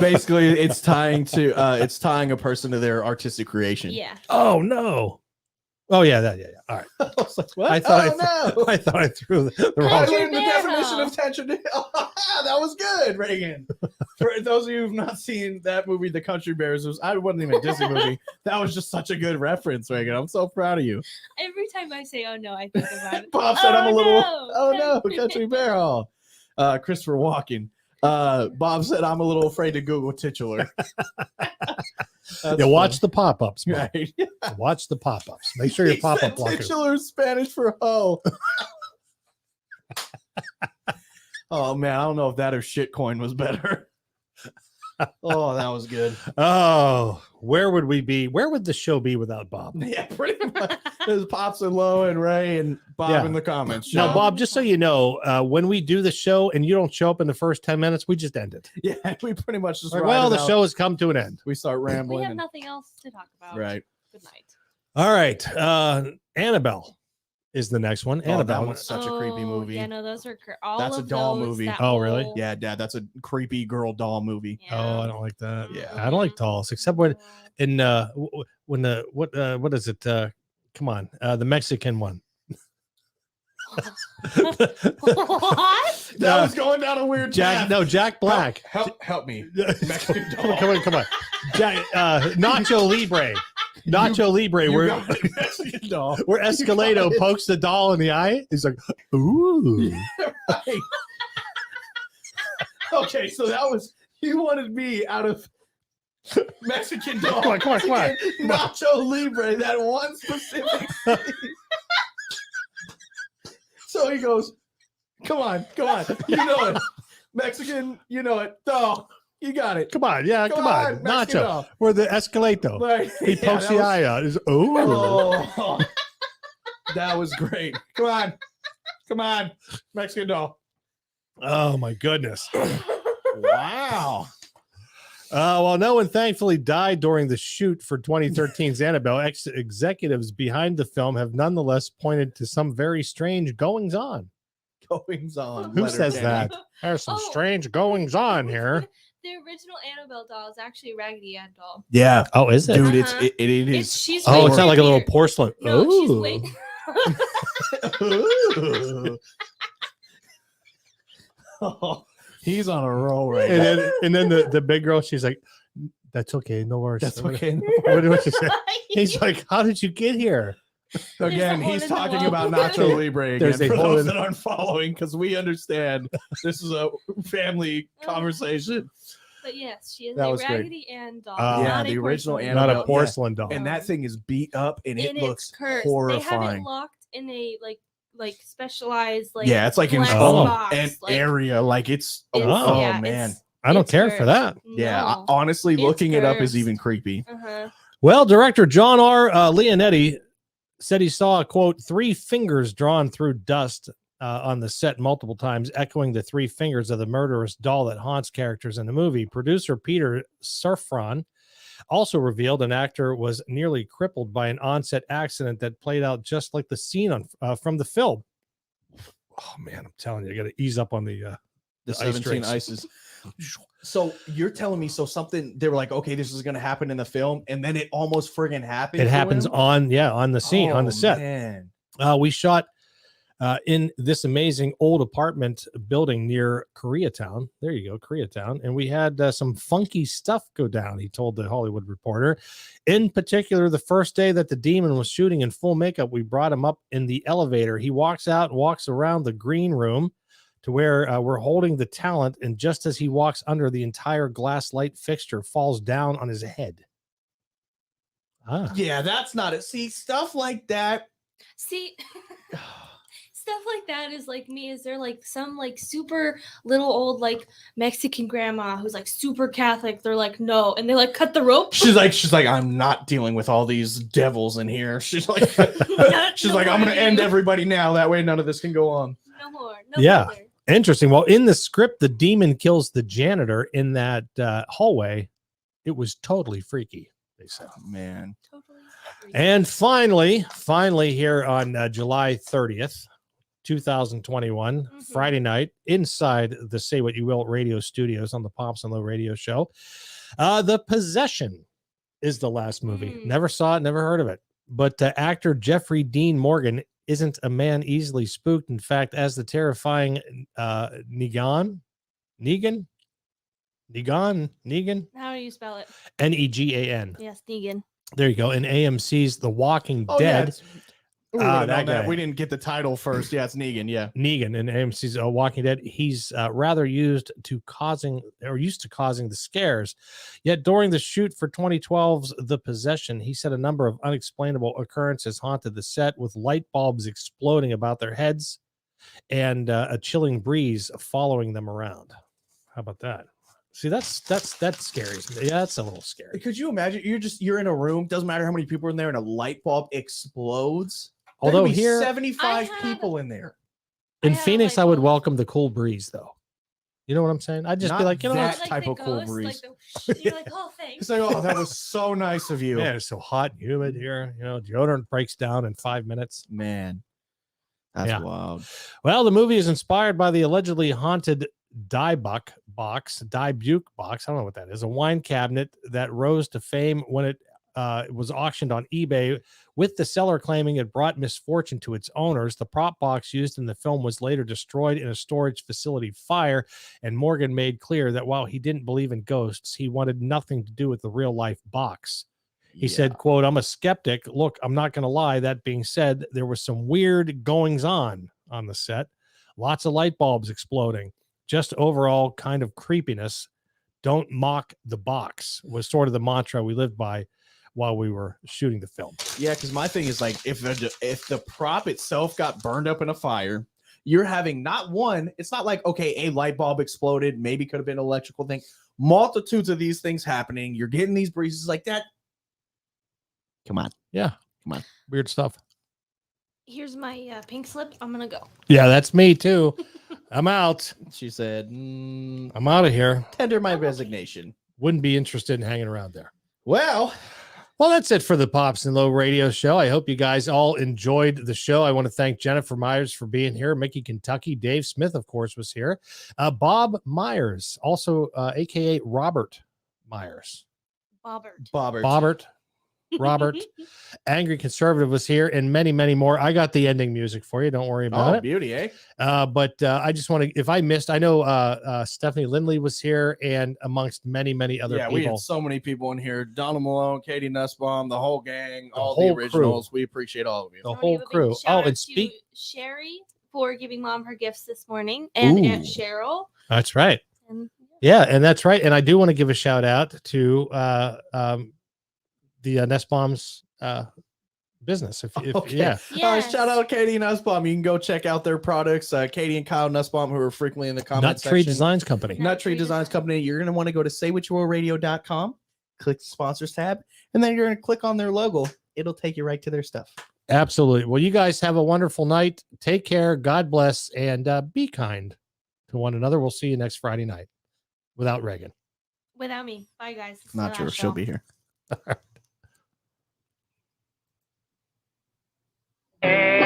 [SPEAKER 3] Basically, it's tying a person to their artistic creation.
[SPEAKER 4] Yeah.
[SPEAKER 2] Oh no. Oh yeah, yeah. All right.
[SPEAKER 3] I was like, what?
[SPEAKER 2] I thought
[SPEAKER 3] no.
[SPEAKER 2] I thought I threw the
[SPEAKER 3] I
[SPEAKER 2] wrong.
[SPEAKER 3] learned the
[SPEAKER 4] Bear
[SPEAKER 3] definition
[SPEAKER 4] Hall.
[SPEAKER 3] of tension. That was good, Reagan. For those of you who've not seen that movie, The Country Bears, I wasn't even a Disney movie. That was just such a good reference, Reagan. I'm so proud of you.
[SPEAKER 4] Every time I say, "Oh no," I think about it.
[SPEAKER 3] Bob said, "I'm a little."
[SPEAKER 4] no.
[SPEAKER 3] Oh no, Country Bear Hall. Christopher Walken. Bob said, "I'm a little afraid to Google titular."
[SPEAKER 2] Yeah, watch the pop-ups. Bob.
[SPEAKER 3] Right.
[SPEAKER 2] Watch the pop-ups. Make sure your
[SPEAKER 3] He
[SPEAKER 2] pop-up
[SPEAKER 3] said
[SPEAKER 2] blocker.
[SPEAKER 3] titular is Spanish for hoe. Oh man, I don't know if that or shitcoin was better. Oh, that was good.
[SPEAKER 2] Oh, where would we be? Where would the show be without Bob?
[SPEAKER 3] Yeah, pretty much. There's Pops and Lo and Ray and Bob
[SPEAKER 2] Yeah.
[SPEAKER 3] in the comments.
[SPEAKER 2] Now,
[SPEAKER 3] Sean.
[SPEAKER 2] Bob, just so you know, when we do the show and you don't show up in the first 10 minutes, we just end it.
[SPEAKER 3] Yeah, we pretty much just
[SPEAKER 2] Like,
[SPEAKER 3] ride
[SPEAKER 2] well,
[SPEAKER 3] it
[SPEAKER 2] the
[SPEAKER 3] out.
[SPEAKER 2] show has come to an end.
[SPEAKER 3] We start
[SPEAKER 4] We
[SPEAKER 3] rambling.
[SPEAKER 4] have
[SPEAKER 3] and-
[SPEAKER 4] nothing else to talk about.
[SPEAKER 3] right.
[SPEAKER 4] Good night.
[SPEAKER 2] All right. Annabelle is the next one.
[SPEAKER 3] Oh, that
[SPEAKER 2] Annabelle.
[SPEAKER 3] one's such a creepy movie.
[SPEAKER 4] Yeah, no, those are all
[SPEAKER 3] That's a
[SPEAKER 4] of
[SPEAKER 3] doll
[SPEAKER 4] those,
[SPEAKER 3] movie.
[SPEAKER 4] that
[SPEAKER 2] Oh, really?
[SPEAKER 4] whole-
[SPEAKER 3] Yeah, Dad, that's a creepy girl doll movie.
[SPEAKER 2] Oh, I don't like that.
[SPEAKER 3] Yeah.
[SPEAKER 2] I don't like dolls, except when in when the what is it? Come on, the Mexican one.
[SPEAKER 4] What?
[SPEAKER 3] That was going down a weird
[SPEAKER 2] Jack.
[SPEAKER 3] path.
[SPEAKER 2] No, Jack Black.
[SPEAKER 3] Help me. Mexican
[SPEAKER 2] Come on,
[SPEAKER 3] doll.
[SPEAKER 2] come on. Jack, Nacho Libre. Nacho Libre.
[SPEAKER 3] You
[SPEAKER 2] Where
[SPEAKER 3] got it, Mexican doll.
[SPEAKER 2] where Escalado
[SPEAKER 3] got it.
[SPEAKER 2] pokes the doll in the eye. He's like, ooh.
[SPEAKER 3] Right. Okay, so that was you wanted me out of Mexican doll.
[SPEAKER 2] Come on, come on, come on.
[SPEAKER 3] Nacho Libre, that one specific scene. So he goes, come on, you know it. Mexican, you know it. Doll, you got it.
[SPEAKER 2] Come on, yeah, come on.
[SPEAKER 3] Mexican
[SPEAKER 2] Nacho.
[SPEAKER 3] doll.
[SPEAKER 2] Where the Escalado.
[SPEAKER 3] Right.
[SPEAKER 2] He
[SPEAKER 3] Yeah,
[SPEAKER 2] pokes
[SPEAKER 3] that
[SPEAKER 2] the
[SPEAKER 3] was-
[SPEAKER 2] eye out. He's, ooh.
[SPEAKER 3] Oh, that was great. Come on, Mexican doll.
[SPEAKER 2] Oh my goodness.
[SPEAKER 3] Wow.
[SPEAKER 2] Well, no one thankfully died during the shoot for 2013's Annabelle. Executives behind the film have nonetheless pointed to some very strange goings on.
[SPEAKER 3] Goings on.
[SPEAKER 2] Who says that? There's some
[SPEAKER 4] Oh.
[SPEAKER 2] strange goings on here.
[SPEAKER 4] The original Annabelle doll is actually a Raggedy Ann doll.
[SPEAKER 3] Yeah,
[SPEAKER 2] Oh, is it?
[SPEAKER 3] dude,
[SPEAKER 4] Uh-huh.
[SPEAKER 3] it is.
[SPEAKER 4] She's
[SPEAKER 2] Oh,
[SPEAKER 4] way
[SPEAKER 2] it's not like a little
[SPEAKER 4] creepier.
[SPEAKER 2] porcelain.
[SPEAKER 4] No, she's
[SPEAKER 2] Ooh.
[SPEAKER 4] way.
[SPEAKER 3] Ooh. Oh, he's on a roll right
[SPEAKER 2] And
[SPEAKER 3] now.
[SPEAKER 2] then the big girl, she's like, "That's okay, no worries."
[SPEAKER 3] That's
[SPEAKER 2] What-
[SPEAKER 3] okay.
[SPEAKER 2] What did she say? He's like, "How did you get here?"
[SPEAKER 3] Again,
[SPEAKER 4] There's a
[SPEAKER 3] he's
[SPEAKER 4] hole in the
[SPEAKER 3] talking
[SPEAKER 4] wall.
[SPEAKER 3] about Nacho Libre again.
[SPEAKER 2] There's a
[SPEAKER 3] For
[SPEAKER 2] hole
[SPEAKER 3] those
[SPEAKER 2] in-
[SPEAKER 3] that aren't following, because we understand this is a family conversation.
[SPEAKER 4] But yes, she is
[SPEAKER 3] That
[SPEAKER 4] a
[SPEAKER 3] was great.
[SPEAKER 4] Raggedy Ann doll.
[SPEAKER 2] Yeah,
[SPEAKER 4] not
[SPEAKER 3] the
[SPEAKER 4] a
[SPEAKER 3] original
[SPEAKER 4] porcelain
[SPEAKER 2] Not a
[SPEAKER 3] Annabelle,
[SPEAKER 4] doll.
[SPEAKER 2] porcelain doll.
[SPEAKER 3] And that thing is beat up, and it
[SPEAKER 4] And
[SPEAKER 3] looks
[SPEAKER 4] it's cursed. They have it
[SPEAKER 3] horrifying.
[SPEAKER 4] locked in a like specialized like
[SPEAKER 3] Yeah, it's like
[SPEAKER 4] glass
[SPEAKER 2] Oh.
[SPEAKER 4] box.
[SPEAKER 3] an
[SPEAKER 4] like,
[SPEAKER 3] area. Like it's
[SPEAKER 2] Oh,
[SPEAKER 4] yeah,
[SPEAKER 3] man.
[SPEAKER 4] it's-
[SPEAKER 2] I don't
[SPEAKER 4] it's
[SPEAKER 2] care for
[SPEAKER 4] cursed.
[SPEAKER 2] that.
[SPEAKER 3] Yeah,
[SPEAKER 4] No.
[SPEAKER 3] honestly,
[SPEAKER 4] It's
[SPEAKER 3] looking it up is
[SPEAKER 4] cursed.
[SPEAKER 3] even creepy.
[SPEAKER 4] Uh-huh.
[SPEAKER 2] Well, director John R. Leonetti said he saw, quote, 3 fingers drawn through dust on the set multiple times, echoing the 3 fingers of the murderous doll that haunts characters in the movie. Producer Peter Safran also revealed an actor was nearly crippled by an onset accident that played out just like the scene on from the film. Oh, man, I'm telling you, I got to ease up on the
[SPEAKER 3] The
[SPEAKER 2] ice
[SPEAKER 3] 17
[SPEAKER 2] drinks.
[SPEAKER 3] ices. So you're telling me something they were like, okay, this is gonna happen in the film, and then it almost friggin' happened.
[SPEAKER 2] It
[SPEAKER 3] to
[SPEAKER 2] happens
[SPEAKER 3] him?
[SPEAKER 2] on the scene, on the
[SPEAKER 3] Oh,
[SPEAKER 2] set.
[SPEAKER 3] Man.
[SPEAKER 2] We shot in this amazing old apartment building near Koreatown. There you go, Koreatown. And we had some funky stuff go down, he told the Hollywood Reporter. In particular, the first day that the demon was shooting in full makeup, we brought him up in the elevator. He walks out and walks around the green room to where we're holding the talent. And just as he walks under, the entire glass light fixture falls down on his head. Ah.
[SPEAKER 3] Yeah, that's not it. See, stuff like that.
[SPEAKER 4] See, stuff like that is like me. Is there like some like super little old like Mexican grandma who's like super Catholic? They're like, no, and they like cut the rope.
[SPEAKER 3] She's like, I'm not dealing with all these devils in here. She's like, she's
[SPEAKER 4] No
[SPEAKER 3] like, I'm
[SPEAKER 4] more
[SPEAKER 3] gonna end
[SPEAKER 4] you.
[SPEAKER 3] everybody now. That way, none of this can go on.
[SPEAKER 4] No more. No
[SPEAKER 2] Yeah.
[SPEAKER 4] further.
[SPEAKER 2] Interesting. Well, in the script, the demon kills the janitor in that hallway. It was totally freaky, they said.
[SPEAKER 3] Oh, man.
[SPEAKER 4] Totally. agree.
[SPEAKER 2] And finally, here on July 30th, 2021,
[SPEAKER 4] Mhm.
[SPEAKER 2] Friday night, inside the Say What You Will radio studios on the Pops and Low radio show, The Possession is the last movie.
[SPEAKER 4] Mm.
[SPEAKER 2] Never saw it, never heard of it. But actor Jeffrey Dean Morgan isn't a man easily spooked. In fact, as the terrifying Negan,
[SPEAKER 4] How do you spell it?
[SPEAKER 2] Negan.
[SPEAKER 4] Yes, Negan.
[SPEAKER 2] There you go. In AMC's The Walking Dead.
[SPEAKER 3] it's- we would've known
[SPEAKER 2] that guy.
[SPEAKER 3] We didn't get the title first. Yeah, it's Negan. Yeah.
[SPEAKER 2] Negan in AMC's Walking Dead. He's rather used to causing the scares. Yet during the shoot for 2012's The Possession, he said a number of unexplainable occurrences haunted the set, with light bulbs exploding about their heads and a chilling breeze following them around. How about that? See, that's scary. Yeah, that's a little scary.
[SPEAKER 3] Could you imagine? You're in a room. Doesn't matter how many people are in there, and a light bulb explodes. There could
[SPEAKER 2] Although
[SPEAKER 3] be
[SPEAKER 2] here
[SPEAKER 3] 75
[SPEAKER 4] I had-
[SPEAKER 3] people in there.
[SPEAKER 2] in
[SPEAKER 4] I had a
[SPEAKER 2] Phoenix,
[SPEAKER 4] light
[SPEAKER 2] I would
[SPEAKER 4] bulb.
[SPEAKER 2] welcome the cool breeze, though. You know what I'm saying? I'd just be
[SPEAKER 3] Not
[SPEAKER 2] like, you know
[SPEAKER 3] that
[SPEAKER 2] what?
[SPEAKER 3] type
[SPEAKER 4] the
[SPEAKER 3] of cool
[SPEAKER 4] ghost,
[SPEAKER 3] breeze.
[SPEAKER 4] you're like, oh, thanks.
[SPEAKER 3] It's like, oh, that was so nice of you,
[SPEAKER 2] Man, it's so hot and humid here. You know, deodorant breaks down in 5 minutes.
[SPEAKER 3] man. That's
[SPEAKER 2] Yeah.
[SPEAKER 3] wild.
[SPEAKER 2] Well, the movie is inspired by the allegedly haunted Diebuck box, I don't know what that is, a wine cabinet that rose to fame when it was auctioned on eBay, with the seller claiming it brought misfortune to its owners. The prop box used in the film was later destroyed in a storage facility fire, and Morgan made clear that while he didn't believe in ghosts, he wanted nothing to do with the real life box. He said, quote, "I'm a skeptic. Look, I'm not going to lie. That being said, there was some weird goings on the set. Lots of light bulbs exploding. Just overall kind of creepiness. Don't mock the box," was sort of the mantra we lived by while we were shooting the film.
[SPEAKER 3] Yeah, because my thing is like, if the prop itself got burned up in a fire, you're having not one. It's not like, okay, a light bulb exploded, maybe could have been an electrical thing. Multitudes of these things happening. You're getting these breezes like that. Come on.
[SPEAKER 2] Weird stuff.
[SPEAKER 4] Here's my pink slip. I'm gonna go.
[SPEAKER 2] Yeah, that's me too. I'm out.
[SPEAKER 3] She said,
[SPEAKER 2] I'm out of here.
[SPEAKER 3] tender my
[SPEAKER 4] I'm okay.
[SPEAKER 3] resignation.
[SPEAKER 2] Wouldn't be interested in hanging around there.
[SPEAKER 3] Well,
[SPEAKER 2] Well, that's it for the Pops and Low Radio Show. I hope you guys all enjoyed the show. I want to thank Jennifer Myers for being here. Mickey Kentucky. Dave Smith, of course, was here. Bob Myers, also a.k.a. Robert Myers. Bobbert. Robert. Angry Conservative was here, and many, many more. I got the ending music for you. Don't worry about it.
[SPEAKER 3] Beauty, eh?
[SPEAKER 2] But I just want to, if I missed, I know Stephanie Lindley was here, and amongst many, many other people.
[SPEAKER 3] We had so many people in here. Donald Malone, Katie Nussbaum, the whole gang, all
[SPEAKER 2] whole
[SPEAKER 3] the originals.
[SPEAKER 2] crew.
[SPEAKER 3] We appreciate all of you.
[SPEAKER 2] The whole crew. Oh, and speak.
[SPEAKER 4] Sherry for giving Mom her gifts this morning, and Aunt Cheryl.
[SPEAKER 2] That's right.
[SPEAKER 4] And,
[SPEAKER 2] yeah, and that's right. And I do want to give a shout out to the Nussbaum's business. If yeah.
[SPEAKER 4] Yes.
[SPEAKER 3] Shout out Katie Nussbaum. You can go check out their products. Katie and Kyle Nussbaum, who are frequently in the comment section.
[SPEAKER 2] Nut Tree Designs Company.
[SPEAKER 3] Nut Tree Designs Company. You're going to want to go to saywhatyourradio.com, click the sponsors tab, and then you're going to click on their logo. It'll take you right to their stuff.
[SPEAKER 2] Absolutely. Well, you guys have a wonderful night. Take care. God bless, and be kind to one another. We'll see you next Friday night without Reagan.
[SPEAKER 4] Without me. Bye, guys. This is
[SPEAKER 3] Not
[SPEAKER 4] the
[SPEAKER 3] sure if
[SPEAKER 4] last
[SPEAKER 3] she'll
[SPEAKER 4] show.
[SPEAKER 3] be here.
[SPEAKER 6] Hey.